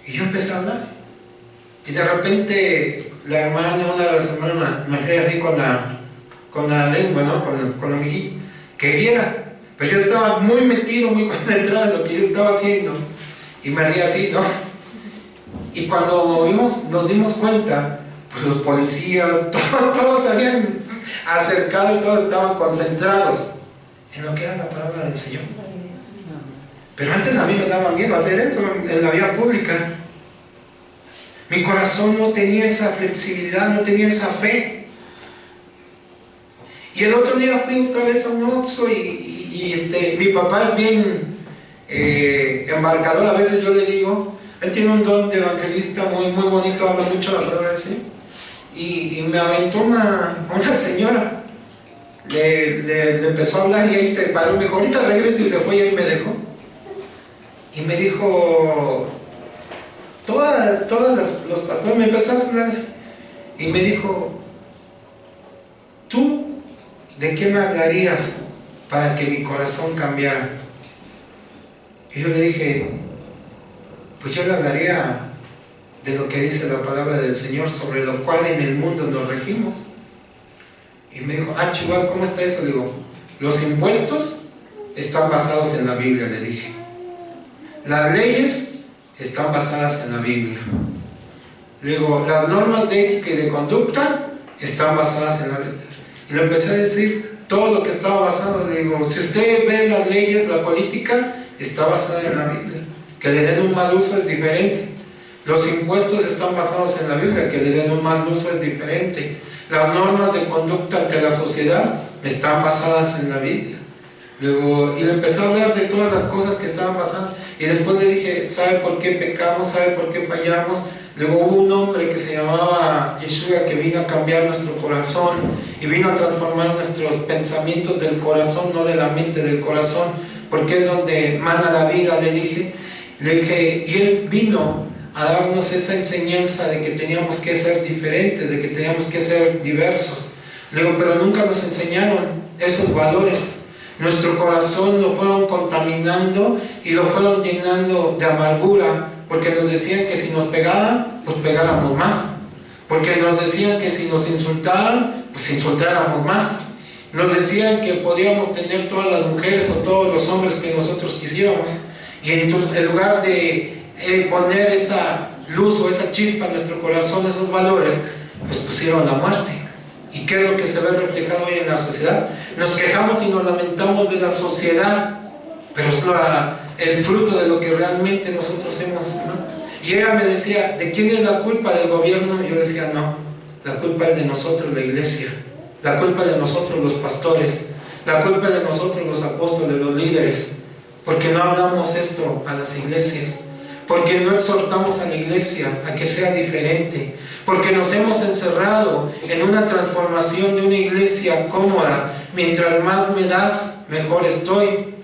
Y yo empecé a hablar. Y de repente la hermana, una de las hermanas, me hacía así con la lengua, ¿no? Con la mejilla, que viera. Pero yo estaba muy metido, muy concentrado en lo que yo estaba haciendo. Y me hacía así, ¿no? Y cuando nos dimos cuenta, pues los policías, todos se habían acercado y todos estaban concentrados en lo que era la palabra del Señor. Pero antes a mí me daba miedo hacer eso en la vía pública. Mi corazón no tenía esa flexibilidad, no tenía esa fe. Y el otro día fui otra vez a un Oxxo y mi papá es bien embarcador, a veces yo le digo, él tiene un don de evangelista muy bonito, habla mucho la palabra del Señor. Y me aventó una señora, le empezó a hablar y ahí se paró, me dijo, ahorita regreso, y se fue y ahí me dejó. Y me dijo, los pastores, me empezó a hablar así, y me dijo, ¿tú de qué me hablarías para que mi corazón cambiara? Y yo le dije, pues yo le hablaría de lo que dice la palabra del Señor, sobre lo cual en el mundo nos regimos. Y me dijo, chivas, ¿cómo está eso? Le digo, los impuestos están basados en la Biblia, le dije. Las leyes están basadas en la Biblia. Le digo, las normas de ética y de conducta están basadas en la Biblia. Y le empecé a decir todo lo que estaba basado. Le digo, si usted ve las leyes, la política está basada en la Biblia. Que le den un mal uso es diferente. Los impuestos están basados en la Biblia, que le den un mal uso es diferente. Las normas de conducta ante la sociedad están basadas en la Biblia. Luego, y le empecé a hablar de todas las cosas que estaban pasando. Y después le dije, ¿sabe por qué pecamos? ¿Sabe por qué fallamos? Luego hubo un hombre que se llamaba Yeshua, que vino a cambiar nuestro corazón y vino a transformar nuestros pensamientos del corazón, no de la mente, del corazón, porque es donde mana la vida, le dije, y él vino a darnos esa enseñanza de que teníamos que ser diferentes, de que teníamos que ser diversos. Le digo, pero nunca nos enseñaron esos valores. Nuestro corazón lo fueron contaminando y lo fueron llenando de amargura, porque nos decían que si nos pegaban, pues pegáramos más. Porque nos decían que si nos insultaban, pues insultáramos más. Nos decían que podíamos tener todas las mujeres o todos los hombres que nosotros quisiéramos. Y entonces, en lugar de poner esa luz o esa chispa en nuestro corazón, esos valores, pues pusieron la muerte. ¿Y qué es lo que se ve reflejado hoy en la sociedad? Nos quejamos y nos lamentamos de la sociedad, pero es el fruto de lo que realmente nosotros hemos, ¿no? Y ella me decía, ¿de quién es la culpa? ¿Del gobierno? Y yo decía, no, la culpa es de nosotros, la iglesia. La culpa es de nosotros, los pastores. La culpa es de nosotros, los apóstoles, los líderes. Porque no hablamos esto a las iglesias. Porque no exhortamos a la iglesia a que sea diferente. Porque nos hemos encerrado en una transformación de una iglesia cómoda. Mientras más me das, mejor estoy.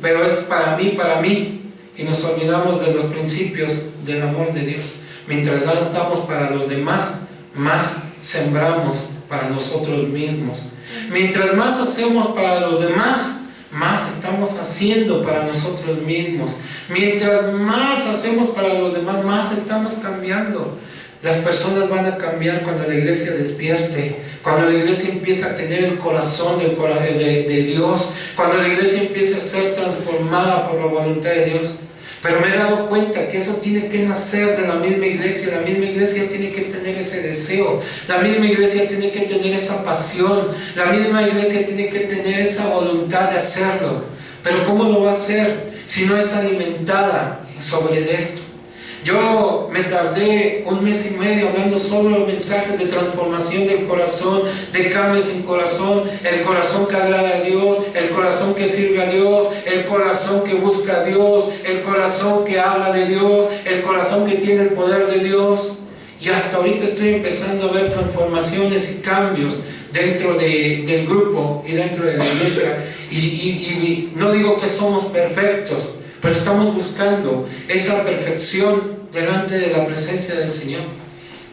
Pero es para mí. Y nos olvidamos de los principios del amor de Dios. Mientras damos para los demás, más sembramos para nosotros mismos. Mientras más hacemos para los demás, más estamos haciendo para nosotros mismos. Mientras más hacemos para los demás, más estamos cambiando. Las personas van a cambiar cuando la iglesia despierte, cuando la iglesia empieza a tener el corazón de Dios, cuando la iglesia empiece a ser transformada por la voluntad de Dios. Pero me he dado cuenta que eso tiene que nacer de la misma iglesia. La misma iglesia tiene que tener ese deseo. La misma iglesia tiene que tener esa pasión. La misma iglesia tiene que tener esa voluntad de hacerlo. Pero ¿cómo lo va a hacer si no es alimentada sobre esto? Yo me tardé 1 mes y medio hablando solo de mensajes de transformación del corazón, de cambios en corazón, el corazón que agrada a Dios, el corazón que sirve a Dios, el corazón que busca a Dios, el corazón que habla de Dios, el corazón que tiene el poder de Dios. Y hasta ahorita estoy empezando a ver transformaciones y cambios dentro del grupo y dentro de la iglesia. Y no digo que somos perfectos, pero estamos buscando esa perfección delante de la presencia del Señor.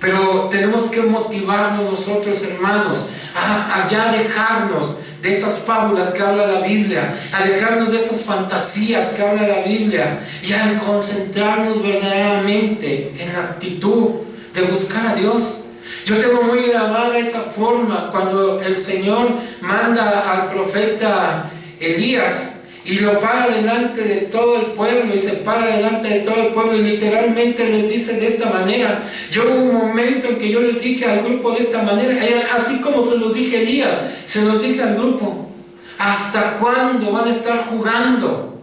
Pero tenemos que motivarnos nosotros, hermanos, a ya dejarnos de esas fábulas que habla la Biblia, a dejarnos de esas fantasías que habla la Biblia y a concentrarnos verdaderamente en la actitud de buscar a Dios. Yo tengo muy grabada esa forma cuando el Señor manda al profeta Elías y lo para delante de todo el pueblo, y se para delante de todo el pueblo y literalmente les dice de esta manera. Yo hubo un momento en que yo les dije al grupo de esta manera, así como se los dije a Elías, se los dije al grupo: ¿hasta cuándo van a estar jugando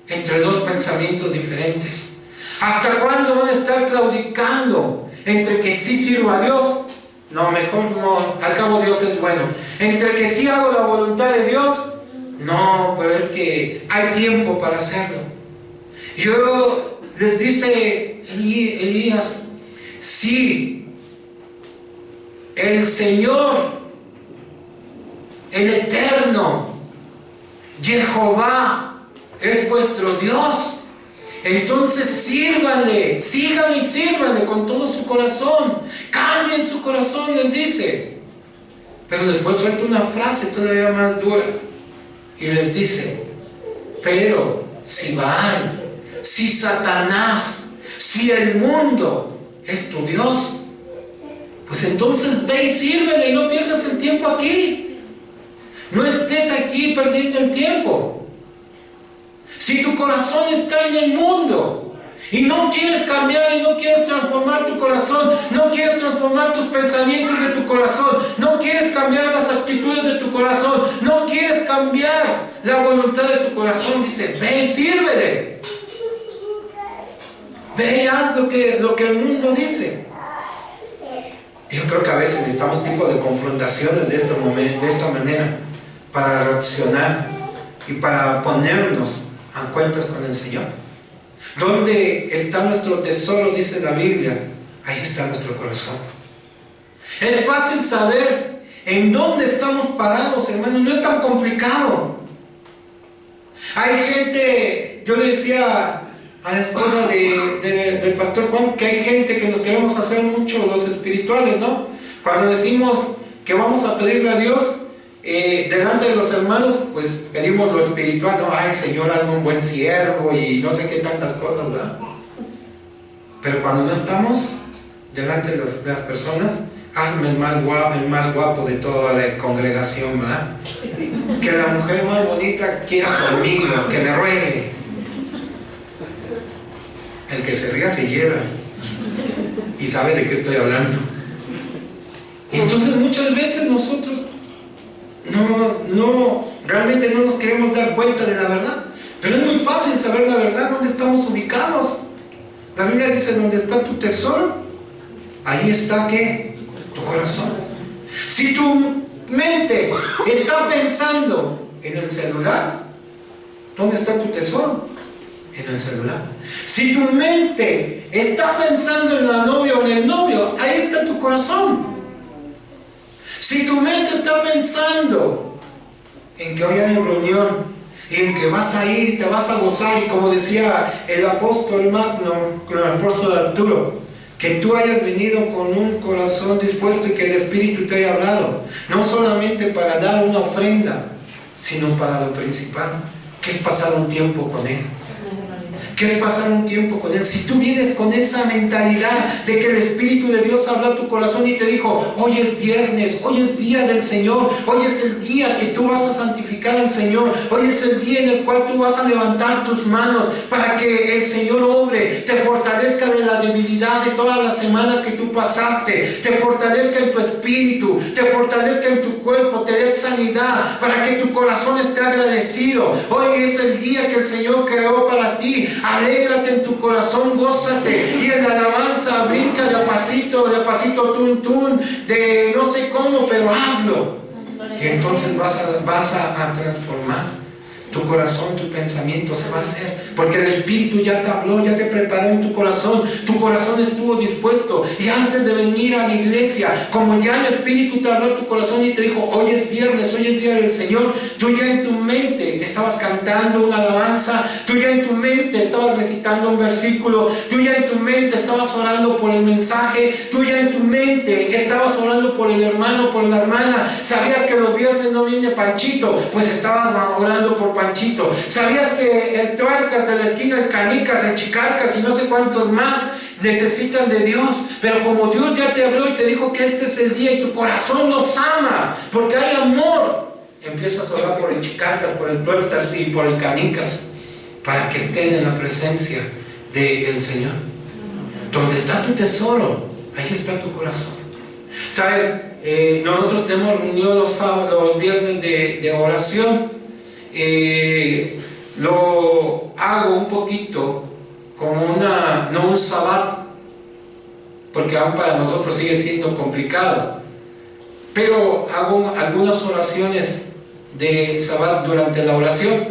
entre dos pensamientos diferentes? ¿Hasta cuándo van a estar claudicando entre que sí sirvo a Dios? No, mejor no, al cabo Dios es bueno. Entre que sí hago la voluntad de Dios, no, pero es que hay tiempo para hacerlo. Y luego les dice Elías: sí, el Señor, el Eterno, Jehová, es vuestro Dios. Entonces sírvanle, síganle y sírvanle con todo su corazón. Cambien su corazón, les dice. Pero después suelta una frase todavía más dura. Y les dice: pero si Baal, si Satanás, si el mundo es tu Dios, pues entonces ve y sírvele y no pierdas el tiempo aquí. No estés aquí perdiendo el tiempo. Si tu corazón está en el mundo y no quieres cambiar y no quieres transformar tu corazón, no quieres transformar tus pensamientos de tu corazón, no quieres cambiar las actitudes de tu corazón, no quieres cambiar la voluntad de tu corazón, dice: ve y sírvele. Ve y haz lo que el mundo dice. Yo creo que a veces necesitamos tipo de confrontaciones de esta manera para reaccionar y para ponernos a cuentas con el Señor. ¿Dónde está nuestro tesoro? Dice la Biblia. Ahí está nuestro corazón. Es fácil saber en dónde estamos parados, hermanos. No es tan complicado. Hay gente, yo le decía a la esposa del pastor Juan, que hay gente que nos queremos hacer mucho los espirituales, ¿no? Cuando decimos que vamos a pedirle a Dios delante de los hermanos, pues pedimos lo espiritual, ¿no? Ay, Señor, hazme un buen siervo y no sé qué tantas cosas, ¿verdad? Pero cuando no estamos delante de las personas, hazme el más guapo de toda la congregación, ¿verdad? Que la mujer más bonita quiera conmigo, que me ruegue. El que se ría se lleva y sabe de qué estoy hablando. Entonces muchas veces nosotros realmente no nos queremos dar cuenta de la verdad, pero es muy fácil saber la verdad, dónde estamos ubicados. La Biblia dice, donde está tu tesoro, ahí está, ¿qué? Tu corazón. Si tu mente está pensando en el celular, ¿dónde está tu tesoro? En el celular. Si tu mente está pensando en la novia o en el novio, ahí está tu corazón. Si tu mente está pensando en que hoy hay reunión y en que vas a ir y te vas a gozar, y como decía el apóstol Magno, el apóstol Arturo, que tú hayas venido con un corazón dispuesto y que el Espíritu te haya hablado, no solamente para dar una ofrenda, sino para lo principal, que es pasar un tiempo con Él. ¿Qué es pasar un tiempo con Él? Si tú vienes con esa mentalidad de que el Espíritu de Dios habló a tu corazón y te dijo, hoy es viernes, hoy es día del Señor, hoy es el día que tú vas a santificar al Señor, hoy es el día en el cual tú vas a levantar tus manos para que el Señor obre, te fortalezca de la debilidad de toda la semana que tú pasaste, te fortalezca en tu espíritu, te fortalezca en tu cuerpo, te dé sanidad para que tu corazón esté agradecido. Hoy es el día que el Señor creó para ti. Alégrate en tu corazón, gózate, y en la alabanza brinca de a pasito, tun, tun, de no sé cómo, pero hazlo. Y entonces vas a transformar tu corazón, tu pensamiento se va a hacer, porque el Espíritu ya te habló, ya te preparó en tu corazón estuvo dispuesto, y antes de venir a la iglesia, como ya el Espíritu te habló a tu corazón y te dijo, hoy es viernes, hoy es día del Señor, tú ya en tu mente estabas cantando una alabanza, tú ya en tu mente estabas recitando un versículo, tú ya en tu mente estabas orando por el mensaje, tú ya en tu mente estabas orando por el hermano, por la hermana, sabías que los viernes no viene Panchito, pues estabas orando por Panchito, sabías que el Tuercas de la esquina, el Canicas, el Chicarcas y no sé cuántos más necesitan de Dios, pero como Dios ya te habló y te dijo que este es el día y tu corazón los ama, porque hay amor, empiezas a orar por el Chicarcas, por el Tuercas y por el Canicas, para que estén en la presencia del Señor. Donde está tu tesoro, ahí está tu corazón. ¿Sabes? Nosotros tenemos reunión los viernes de oración. Lo hago un poquito como no un sabbat, porque aún para nosotros sigue siendo complicado, pero hago algunas oraciones de sabbat durante la oración,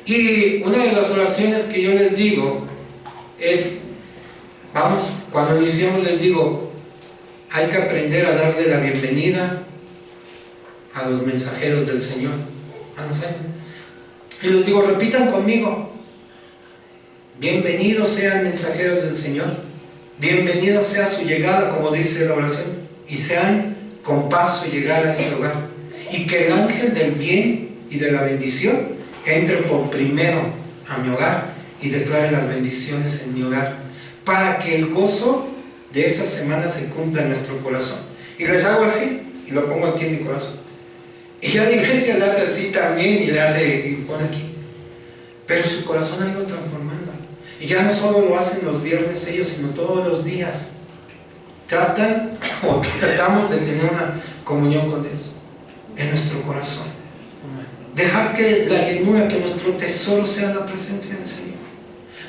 y una de las oraciones que yo les digo es, cuando iniciamos les digo, hay que aprender a darle la bienvenida a los mensajeros del Señor. Y les digo, repitan conmigo, bienvenidos sean mensajeros del Señor, bienvenida sea su llegada, como dice la oración, y sean con paz su llegada a este hogar, y que el ángel del bien y de la bendición entre por primero a mi hogar y declare las bendiciones en mi hogar, para que el gozo de esa semana se cumpla en nuestro corazón. Y les hago así, y lo pongo aquí en mi corazón. Y ya la iglesia le hace así también, y pone aquí. Pero su corazón ha ido transformando. Y ya no solo lo hacen los viernes ellos, sino todos los días. Tratamos de tener una comunión con Dios en nuestro corazón. Dejar que la llenura, que nuestro tesoro sea la presencia del Señor.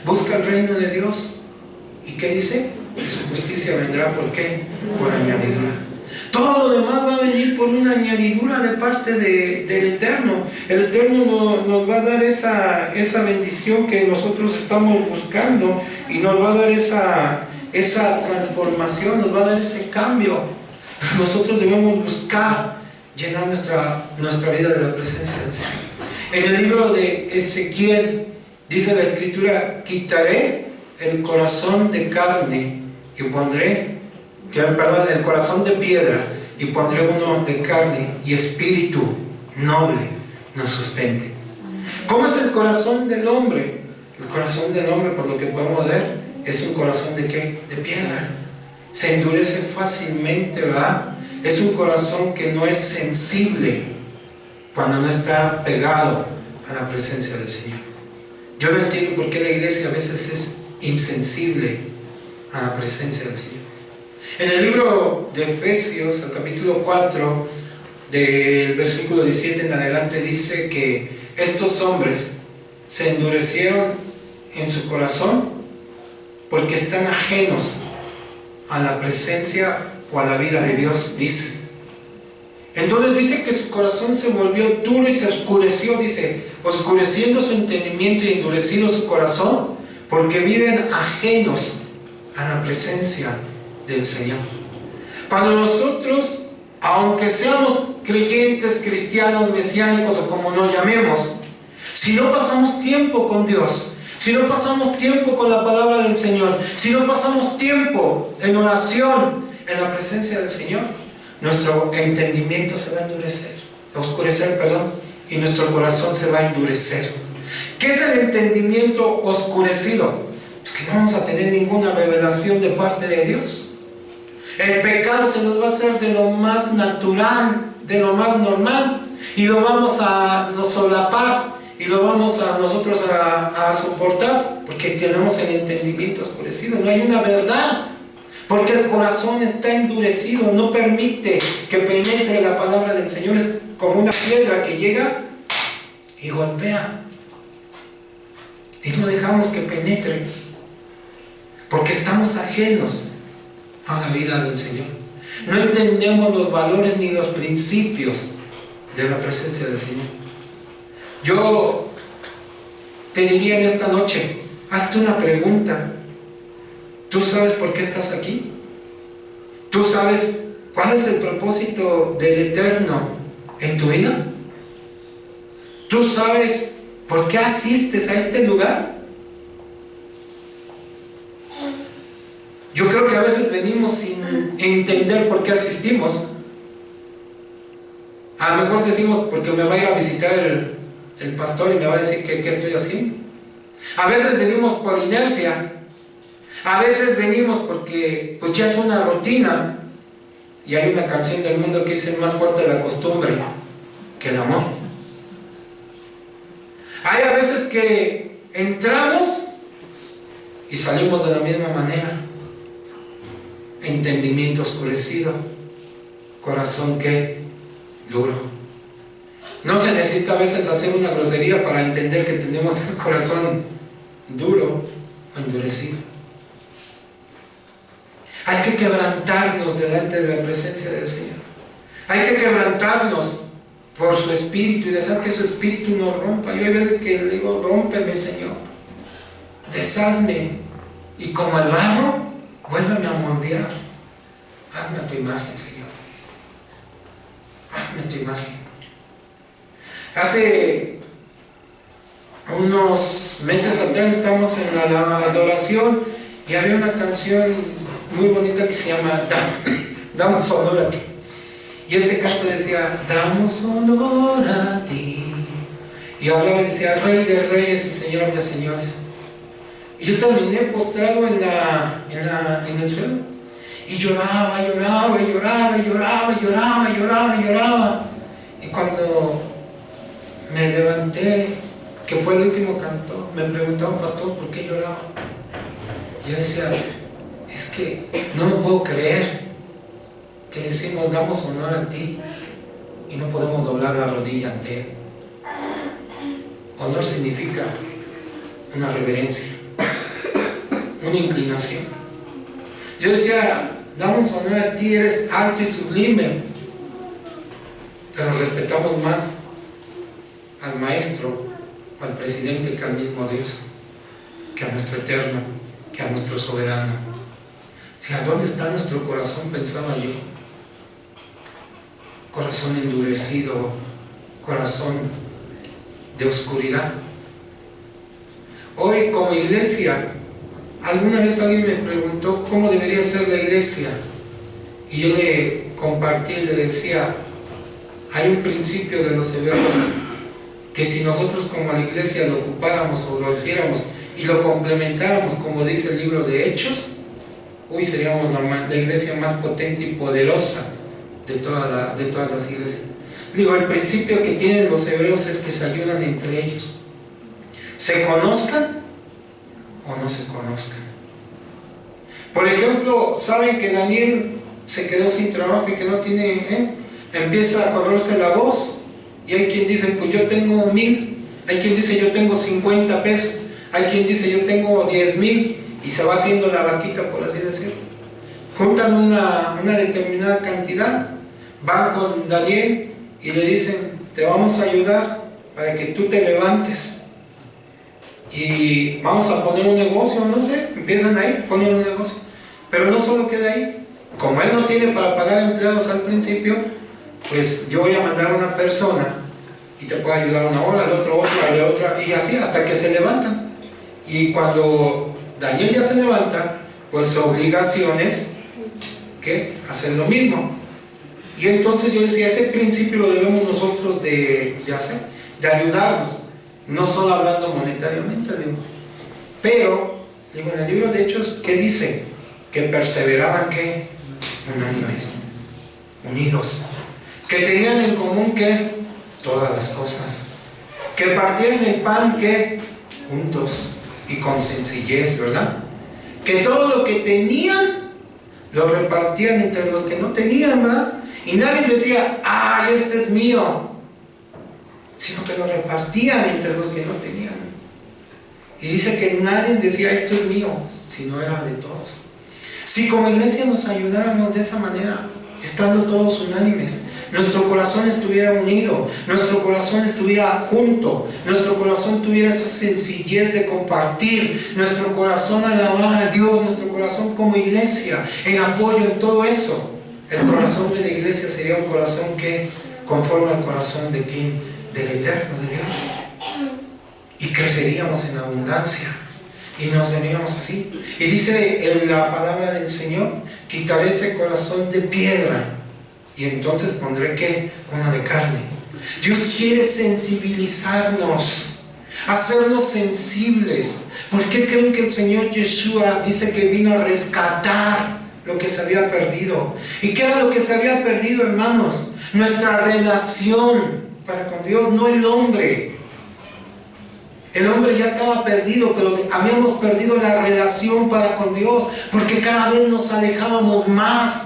Busca el reino de Dios. ¿Y qué dice? Que su justicia vendrá, ¿por qué? Por añadidura. Todo lo demás va a venir por una añadidura de parte del Eterno. El Eterno nos va a dar esa bendición que nosotros estamos buscando, y nos va a dar esa transformación, nos va a dar ese cambio. Nosotros debemos buscar llenar nuestra vida de la presencia del Señor. En el libro de Ezequiel Dice la Escritura, quitaré el corazón de carne y pondré, el corazón de piedra y pondré uno de carne y espíritu noble nos sustente. ¿Cómo es el corazón del hombre? El corazón del hombre, por lo que podemos ver, es un corazón ¿de qué? De piedra. Se endurece fácilmente, ¿verdad? Es un corazón que no es sensible cuando no está pegado a la presencia del Señor. Yo no entiendo por qué la iglesia a veces es insensible a la presencia del Señor. En el libro de Efesios, el capítulo 4, del versículo 17 en adelante, dice que estos hombres se endurecieron en su corazón porque están ajenos a la presencia o a la vida de Dios, dice. Entonces dice que su corazón se volvió duro y se oscureció, dice, oscureciendo su entendimiento y endurecido su corazón, porque viven ajenos a la presencia del Señor. Cuando nosotros, aunque seamos creyentes, cristianos, mesiánicos o como nos llamemos, si no pasamos tiempo con Dios, si no pasamos tiempo con la palabra del Señor, si no pasamos tiempo en oración, en la presencia del Señor, nuestro entendimiento se va a oscurecer, y nuestro corazón se va a endurecer. ¿Qué es el entendimiento oscurecido? Es que no vamos a tener ninguna revelación de parte de Dios. El pecado se nos va a hacer de lo más natural, de lo más normal, y lo vamos a solapar y lo vamos a nosotros a soportar, porque tenemos el entendimiento oscurecido. No hay una verdad, porque el corazón está endurecido, no permite que penetre la palabra del Señor. Es como una piedra que llega y golpea, y no dejamos que penetre, porque estamos ajenos a la vida del Señor. No entendemos los valores ni los principios de la presencia del Señor. Yo te diría en esta noche, hazte una pregunta. ¿Tú sabes por qué estás aquí? ¿Tú sabes cuál es el propósito del Eterno en tu vida? ¿Tú sabes por qué asistes a este lugar? Yo creo que a veces venimos sin entender por qué asistimos. A lo mejor decimos porque me va a ir a visitar el pastor y me va a decir que qué estoy haciendo. A veces venimos por inercia. A veces venimos porque pues ya es una rutina. Y hay una canción del mundo que dice: más fuerte la costumbre que el amor. Hay a veces que entramos y salimos de la misma manera. Entendimiento oscurecido, corazón que duro. No se necesita a veces hacer una grosería para entender que tenemos el corazón duro o endurecido. Hay que quebrantarnos delante de la presencia del Señor. Hay que quebrantarnos por su espíritu y dejar que su espíritu nos rompa. Yo hay veces que le digo: rómpeme, Señor, deshazme, y como el barro, vuélveme a moldear. Hazme a tu imagen, Señor. Hazme a tu imagen. Hace unos meses atrás estábamos en la adoración y había una canción muy bonita que se llama Damos honor a ti. Y este canto decía: damos honor a ti. Y hablaba y decía: Rey de reyes y Señor de señores. Y yo terminé postrado en el suelo. Y lloraba. Y cuando me levanté, que fue el último canto, me preguntaba: pastor, ¿por qué lloraba? Y yo decía: es que no me puedo creer que decimos damos honor a ti y no podemos doblar la rodilla ante él. Honor significa una reverencia, una inclinación. Yo decía: damos honor a ti, eres alto y sublime, pero respetamos más al maestro, al presidente, que al mismo Dios, que a nuestro eterno, que a nuestro soberano. O sea, ¿dónde está nuestro corazón? Pensaba yo. Corazón endurecido, corazón de oscuridad. Hoy como iglesia, alguna vez alguien me preguntó cómo debería ser la iglesia, y yo le compartí, le decía, hay un principio de los hebreos que si nosotros como la iglesia lo ocupáramos o lo hiciéramos y lo complementáramos como dice el libro de Hechos, hoy seríamos la iglesia más potente y poderosa de todas las iglesias. Digo, el principio que tienen los hebreos es que se ayudan entre ellos, se conozcan o no se conozcan. Por ejemplo, saben que Daniel se quedó sin trabajo y que no tiene, empieza a correrse la voz, y hay quien dice, pues yo tengo 1,000, hay quien dice yo tengo 50 pesos, hay quien dice yo tengo 10,000, y se va haciendo la vaquita, por así decirlo. Juntan una determinada cantidad, van con Daniel y le dicen, te vamos a ayudar para que tú te levantes y vamos a poner un negocio, no sé, empiezan ahí, ponen un negocio, pero no solo queda ahí. Como él no tiene para pagar empleados al principio, pues yo voy a mandar a una persona y te puede ayudar una hora, al otro otra, la otra, y así hasta que se levantan. Y cuando Daniel ya se levanta, pues su obligación es ¿qué? Hacer lo mismo. Y entonces yo decía, ese principio lo debemos nosotros de ayudarnos, no solo hablando monetariamente, digo. Pero, digo, en el libro de Hechos, ¿qué dice? Que perseveraban, ¿qué? Unánimes, unidos, que tenían en común, ¿qué? Todas las cosas, que partían el pan, ¿qué? Juntos y con sencillez, ¿verdad? Que todo lo que tenían lo repartían entre los que no tenían, ¿verdad? Y nadie decía, ¡ay, este es mío!, sino que lo repartían entre los que no tenían. Y dice que nadie decía, esto es mío, sino era de todos. Si como iglesia nos ayudáramos de esa manera, estando todos unánimes, nuestro corazón estuviera unido, nuestro corazón estuviera junto, nuestro corazón tuviera esa sencillez de compartir, nuestro corazón alabara a Dios, nuestro corazón como iglesia, en apoyo en todo eso, el corazón de la iglesia sería un corazón que conforme al corazón de ¿quién? Del eterno, de Dios, y creceríamos en abundancia y nos veríamos así. Y dice en la palabra del Señor, quitaré ese corazón de piedra y entonces pondré ¿qué? Uno de carne. Dios quiere sensibilizarnos, hacernos sensibles. ¿Por qué creen que el Señor Yeshua dice que vino a rescatar lo que se había perdido? ¿Y qué era lo que se había perdido, hermanos? Nuestra relación para con Dios, no el hombre. El hombre ya estaba perdido, pero habíamos perdido la relación para con Dios, porque cada vez nos alejábamos más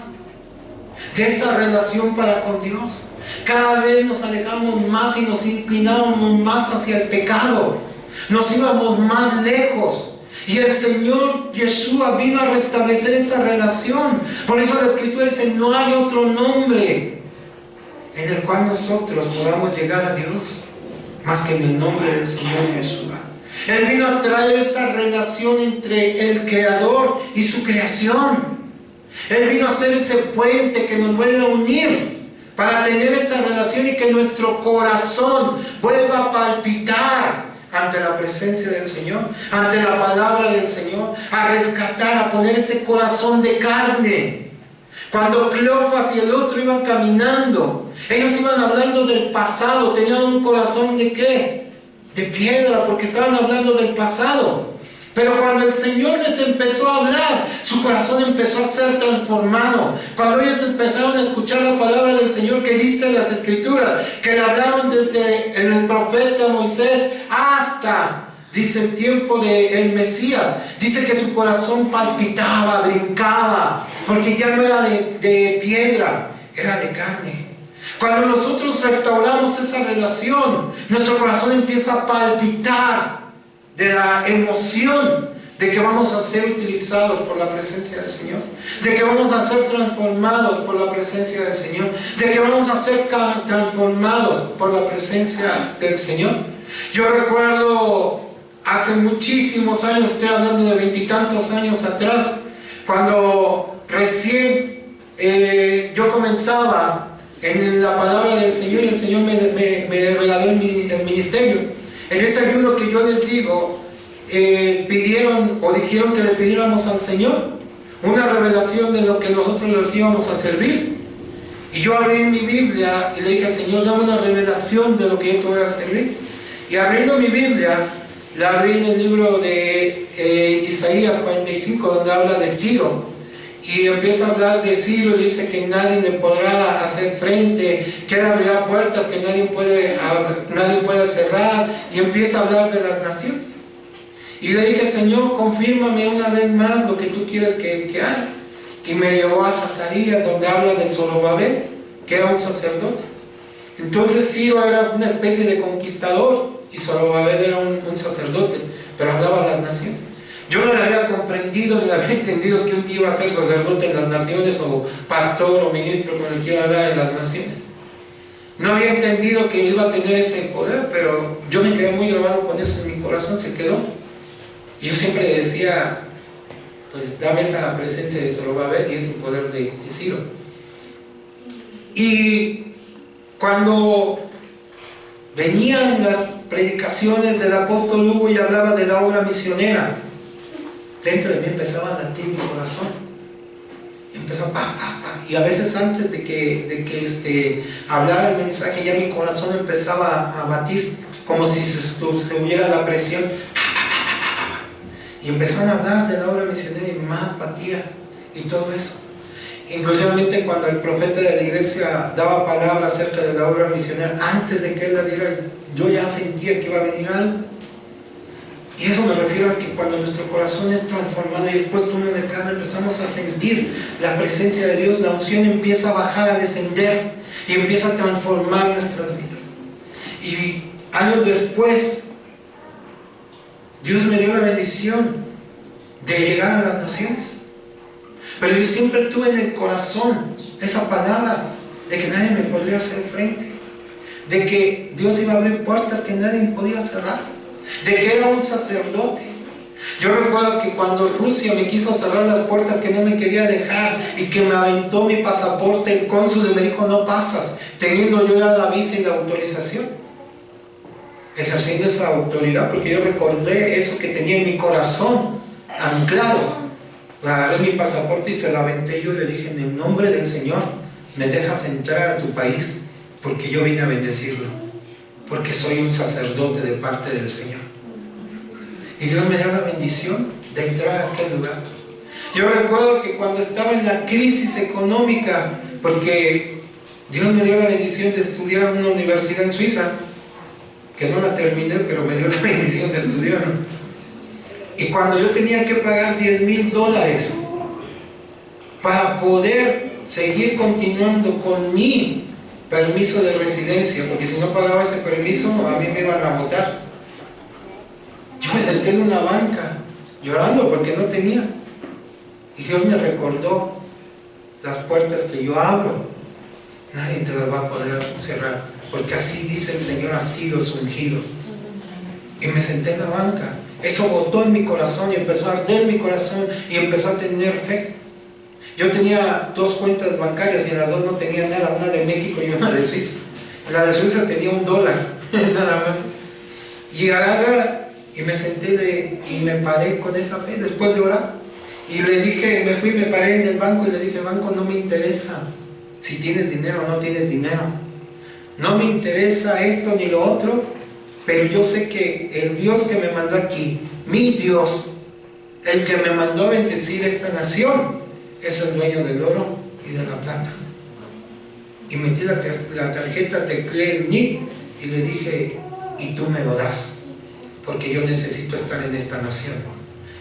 de esa relación para con Dios. Cada vez nos alejábamos más y nos inclinábamos más hacia el pecado. Nos íbamos más lejos. Y el Señor Yeshua vino a restablecer esa relación. Por eso la Escritura dice, no hay otro nombre en el cual nosotros podamos llegar a Dios más que en el nombre del Señor Yeshua. Él vino a traer esa relación entre el Creador y su creación. Él vino a hacer ese puente que nos vuelve a unir para tener esa relación y que nuestro corazón vuelva a palpitar ante la presencia del Señor, ante la palabra del Señor, a rescatar, a poner ese corazón de carne. Cuando Cleofas y el otro iban caminando, ellos iban hablando del pasado, tenían un corazón ¿de qué? De piedra, porque estaban hablando del pasado. Pero cuando el Señor les empezó a hablar, su corazón empezó a ser transformado. Cuando ellos empezaron a escuchar la palabra del Señor que dice en las Escrituras, que le hablaron desde el profeta Moisés hasta, dice, el tiempo del Mesías, dice que su corazón palpitaba, brincaba, porque ya no era de piedra, era de carne. Cuando nosotros restauramos esa relación, nuestro corazón empieza a palpitar de la emoción de que vamos a ser utilizados por la presencia del Señor, de que vamos a ser transformados por la presencia del Señor, de que vamos a ser transformados por la presencia del Señor. Yo recuerdo hace muchísimos años, estoy hablando de 20 y tantos años atrás, cuando recién yo comenzaba en la palabra del Señor y el Señor me regaló el ministerio. En ese ayuno que yo les digo, pidieron o dijeron que le pidiéramos al Señor una revelación de lo que nosotros les íbamos a servir. Y yo abrí mi Biblia y le dije al Señor, dame una revelación de lo que yo te voy a servir. Y abriendo mi Biblia, la abrí en el libro de Isaías 45, donde habla de Ciro. Y empieza a hablar de Ciro y dice que nadie le podrá hacer frente, que él abrirá puertas que nadie puede cerrar. Y empieza a hablar de las naciones. Y le dije, Señor, confírmame una vez más lo que tú quieres que haga. Y me llevó a Zacarías, donde habla de Zorobabel, que era un sacerdote. Entonces Ciro era una especie de conquistador y Zorobabel era un sacerdote, pero hablaba a las naciones. Yo no le había comprendido ni le había entendido que un día iba a ser sacerdote en las naciones, o pastor o ministro, como le quiera hablar, en las naciones. No había entendido que iba a tener ese poder, pero yo me quedé muy grabado con eso en mi corazón, se quedó. Y yo siempre decía, pues dame esa presencia de Zorobabel y ese poder de Ciro. Y cuando venían las predicaciones del apóstol Hugo y hablaba de la obra misionera, dentro de mí empezaba a latir mi corazón. Empezó y a veces antes de que hablara el mensaje, ya mi corazón empezaba a batir, como si se hubiera la presión. Y empezaron a hablar de la obra misionera y más batía y todo eso. Inclusivamente cuando el profeta de la iglesia daba palabra acerca de la obra misionera, antes de que él la diera, yo ya sentía que iba a venir algo. Y eso me refiero a que cuando nuestro corazón es transformado y es puesto uno de carne, empezamos a sentir la presencia de Dios, la unción empieza a bajar, a descender y empieza a transformar nuestras vidas. Y años después, Dios me dio la bendición de llegar a las naciones. Pero yo siempre tuve en el corazón esa palabra de que nadie me podría hacer frente, de que Dios iba a abrir puertas que nadie podía cerrar, de que era un sacerdote. Yo recuerdo que cuando Rusia me quiso cerrar las puertas, que no me quería dejar y que me aventó mi pasaporte, el cónsul, y me dijo no pasas, teniendo yo ya la visa y la autorización, ejerciendo esa autoridad, porque yo recordé eso que tenía en mi corazón anclado. Agarré mi pasaporte y se lo aventé yo y le dije, en el nombre del Señor, me dejas entrar a tu país, porque yo vine a bendecirlo, porque soy un sacerdote de parte del Señor. Y Dios me dio la bendición de entrar a aquel lugar. Yo recuerdo que cuando estaba en la crisis económica, porque Dios me dio la bendición de estudiar en una universidad en Suiza, que no la terminé, pero me dio la bendición de estudiar, ¿no? Y cuando yo tenía que pagar $10,000 para poder seguir continuando con mi permiso de residencia, porque si no pagaba ese permiso, a mí me iban a botar. Yo me senté en una banca llorando porque no tenía. Y Dios me recordó las puertas que yo abro, nadie te las va a poder cerrar, porque así dice el Señor, ha sido su ungido. Y me senté en la banca. Eso botó en mi corazón y empezó a arder mi corazón y empezó a tener fe. Yo tenía 2 cuentas bancarias y en las 2 no tenía nada, una de México y una de Suiza. En la de Suiza tenía $1, nada más. Y agarra y me senté y me paré con esa fe después de orar. Y le dije, me fui, me paré en el banco y le dije, banco, no me interesa si tienes dinero o no tienes dinero. No me interesa esto ni lo otro, pero yo sé que el Dios que me mandó aquí, mi Dios, el que me mandó a bendecir esta nación, es el dueño del oro y de la plata. Y metí la tarjeta, tecleé el NIP y le dije, y tú me lo das, porque yo necesito estar en esta nación.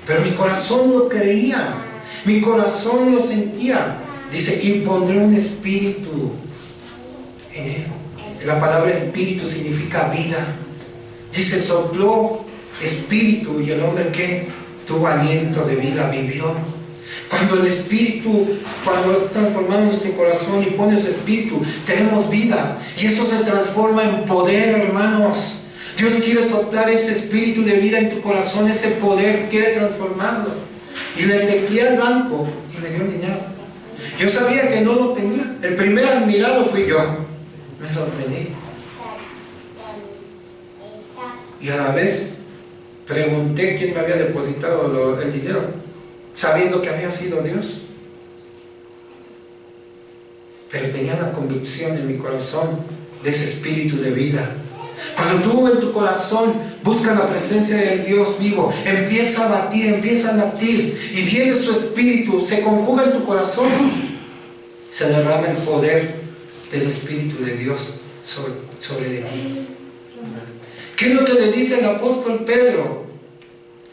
Pero mi corazón lo creía, mi corazón lo sentía. Dice, y pondré un espíritu en él. La palabra espíritu significa vida. Dice, sopló espíritu y el hombre que tuvo aliento de vida, vivió. Cuando el espíritu, cuando es transformado nuestro corazón y pone su espíritu, tenemos vida. Y eso se transforma en poder, hermanos. Dios quiere soplar ese espíritu de vida en tu corazón, ese poder, quiere transformarlo. Y le tecleé al banco y me dio el dinero. Yo sabía que no lo tenía. El primer admirado fui yo. Me sorprendí. Y a la vez pregunté quién me había depositado el dinero, sabiendo que había sido Dios. Pero tenía la convicción en mi corazón de ese espíritu de vida. Cuando tú en tu corazón buscas la presencia del Dios vivo, empieza a batir, empieza a latir, y viene su espíritu, se conjuga en tu corazón, se derrama el poder del Espíritu de Dios sobre de ti. ¿Qué es lo que le dice el apóstol Pedro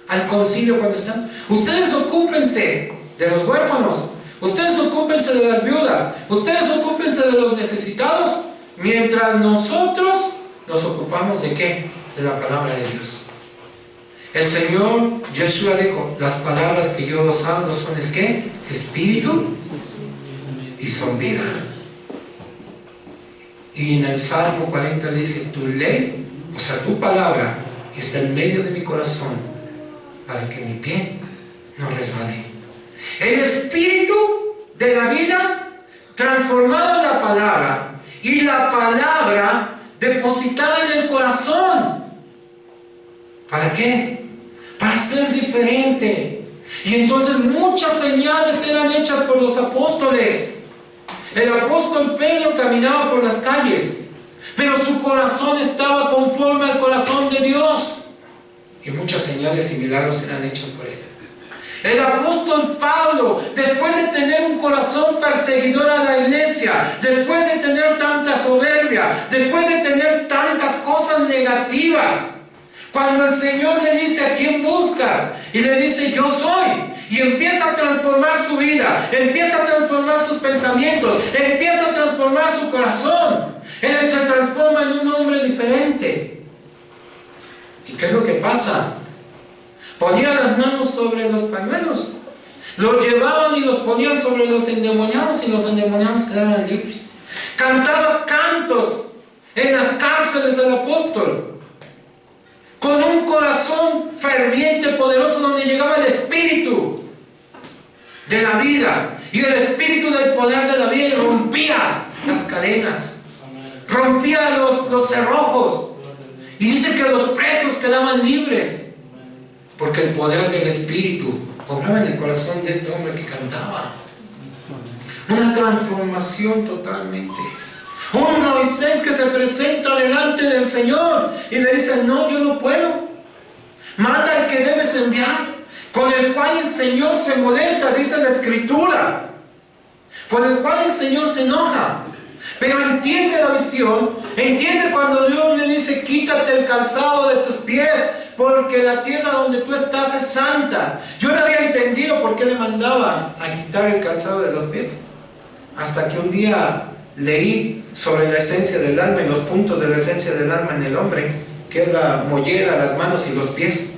al concilio cuando están? Ustedes ocúpense de los huérfanos, ustedes ocúpense de las viudas, ustedes ocúpense de los necesitados, mientras nosotros nos ocupamos ¿de qué? De la palabra de Dios. El Señor Yeshua dijo, las palabras que yo os hablo son ¿qué? Espíritu y son vida. Y en el Salmo 40 dice, tu ley, o sea, tu palabra, está en medio de mi corazón para que mi pie no resbale. El espíritu de la vida transformado en la palabra, y la palabra depositada en el corazón. ¿Para qué? Para ser diferente. Y entonces muchas señales eran hechas por los apóstoles. El apóstol Pedro caminaba por las calles, pero su corazón estaba conforme al corazón de Dios, y muchas señales y milagros eran hechos por él. El apóstol Pablo, después de tener un corazón perseguidor a la iglesia, después de tener tanta soberbia, después de tener tantas cosas negativas, cuando el Señor le dice, ¿a quién buscas? Y le dice, yo soy. Y empieza a transformar su vida, empieza a transformar sus pensamientos, empieza a transformar su corazón. Él se transforma en un hombre diferente. ¿Y qué es lo que pasa? Ponía las manos sobre los pañuelos, los llevaban y los ponían sobre los endemoniados, y los endemoniados quedaban libres. Cantaba cantos en las cárceles del apóstol, con un corazón ferviente, poderoso, donde llegaba el espíritu de la vida y el espíritu del poder de la vida, y rompía las cadenas, rompía los cerrojos, y dice que los presos quedaban libres, porque el poder del espíritu obraba en el corazón de este hombre que cantaba. Una transformación totalmente. Un Moisés que se presenta delante del Señor y le dice, no, yo no puedo. Manda al que debes enviar, con el cual el Señor se molesta, dice la Escritura, con el cual el Señor se enoja. Pero entiende la visión, entiende cuando Dios le dice, quítate el calzado de tus pies, porque la tierra donde tú estás es santa. Yo no había entendido por qué le mandaba a quitar el calzado de los pies, hasta que un día leí sobre la esencia del alma y los puntos de la esencia del alma en el hombre, que es la mollera, las manos y los pies.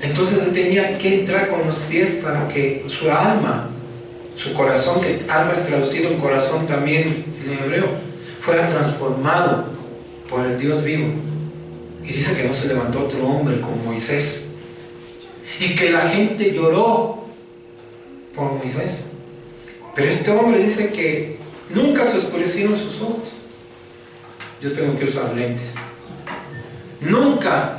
Entonces él tenía que entrar con los pies para que su alma, su corazón, que alma es traducido en corazón también en hebreo, fuera transformado por el Dios vivo. Y dice que no se levantó otro hombre como Moisés, y que la gente lloró por Moisés. Pero este hombre dice que nunca se oscurecieron sus ojos. Yo tengo que usar lentes. Nunca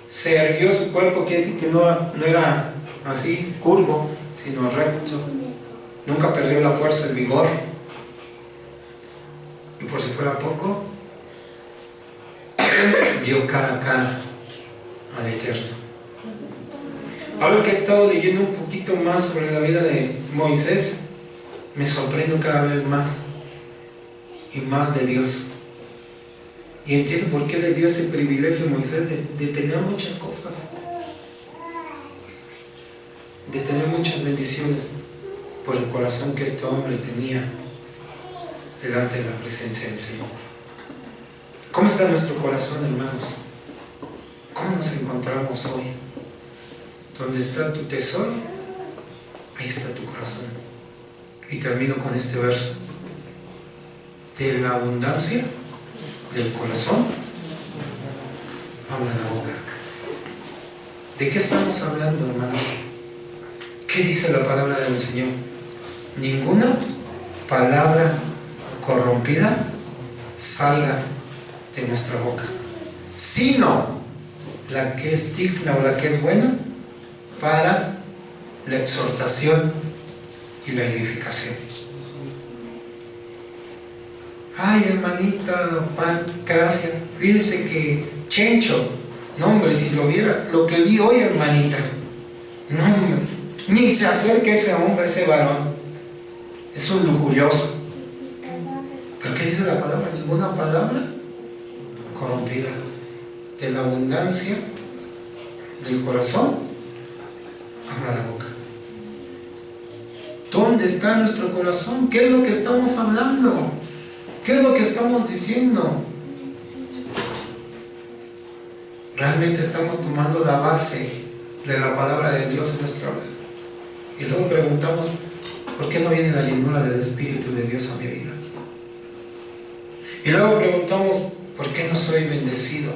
se erguió su cuerpo, quiere decir que no era así curvo, sino recto. Nunca perdió la fuerza, el vigor. Y por si fuera poco, vio cara a cara al Eterno. Ahora que he estado leyendo un poquito más sobre la vida de Moisés, me sorprendo cada vez más y más de Dios. Y entiendo por qué le dio ese privilegio a Moisés de tener muchas cosas, de tener muchas bendiciones, por el corazón que este hombre tenía delante de la presencia del Señor. ¿Cómo está nuestro corazón, hermanos? ¿Cómo nos encontramos hoy? Donde está tu tesoro, ahí está tu corazón. Y termino con este verso: de la abundancia del corazón habla la boca. ¿De qué estamos hablando, hermanos? ¿Qué dice la palabra del Señor? Ninguna palabra corrompida salga de nuestra boca. sino la que es digna o la que es buena para la exhortación y la edificación. Ay, hermanita Gracia, fíjese que Chencho, no hombre, si lo viera, lo que vi hoy, hermanita, no hombre, ni se acerque ese hombre, ese varón, es un lujurioso. ¿Pero qué dice la palabra? Ninguna palabra corrompida. De la abundancia del corazón habla la boca. ¿Dónde está nuestro corazón? ¿Qué es lo que estamos hablando? ¿Qué es lo que estamos diciendo? Realmente estamos tomando la base de la palabra de Dios en nuestra vida. Y luego preguntamos, ¿por qué no viene la llenura del Espíritu de Dios a mi vida? Y luego preguntamos, ¿por qué no soy bendecido?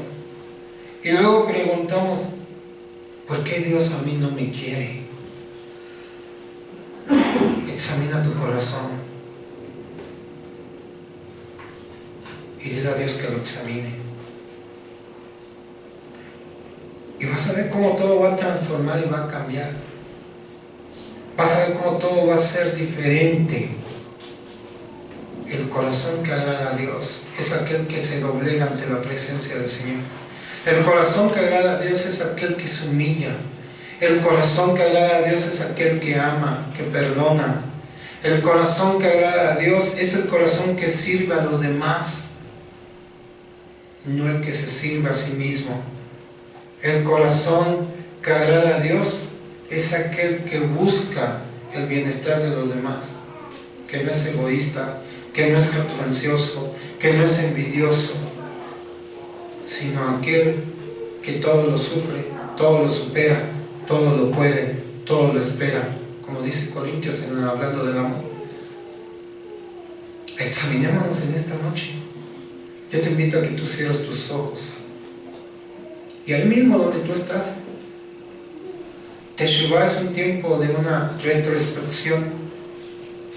Y luego preguntamos, ¿por qué Dios a mí no me quiere? Examina tu corazón y dile a Dios que lo examine. Y vas a ver cómo todo va a transformar y va a cambiar. Vas a ver cómo todo va a ser diferente. El corazón que agrada a Dios es aquel que se doblega ante la presencia del Señor. El corazón que agrada a Dios es aquel que se humilla. El corazón que agrada a Dios es aquel que ama, que perdona. El corazón que agrada a Dios es el corazón que sirve a los demás, no el que se sirve a sí mismo. El corazón que agrada a Dios es aquel que busca el bienestar de los demás, que no es egoísta, que no es jactancioso, que no es envidioso, sino aquel que todo lo sufre, todo lo supera, todo lo puede, todo lo espera, como dice Corintios hablando del amor. Examinémonos en esta noche. Yo te invito a que tú cierres tus ojos y ahí mismo donde tú estás, Teshuvah es un tiempo de una retrospección.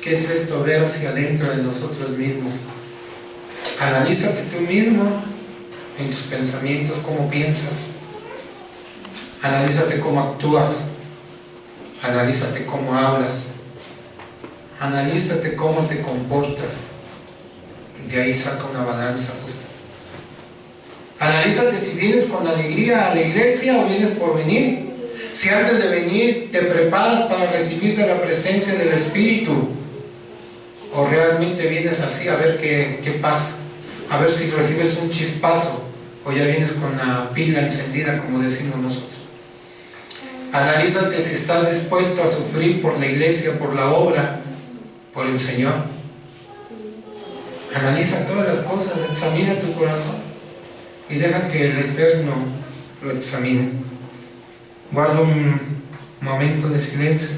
¿Qué es esto? Ver hacia adentro de nosotros mismos. Analízate tú mismo en tus pensamientos, cómo piensas. Analízate cómo actúas. Analízate cómo hablas. Analízate cómo te comportas. Y de ahí saca una balanza justa. Analízate si vienes con alegría a la iglesia o vienes por venir. Si antes de venir te preparas para recibir de la presencia del Espíritu, o realmente vienes así a ver qué pasa, a ver si recibes un chispazo, o ya vienes con la pila encendida, como decimos nosotros. Analízate si estás dispuesto a sufrir por la iglesia, por la obra, por el Señor. Analiza todas las cosas, examina tu corazón y deja que el Eterno lo examine. Guarda un momento de silencio.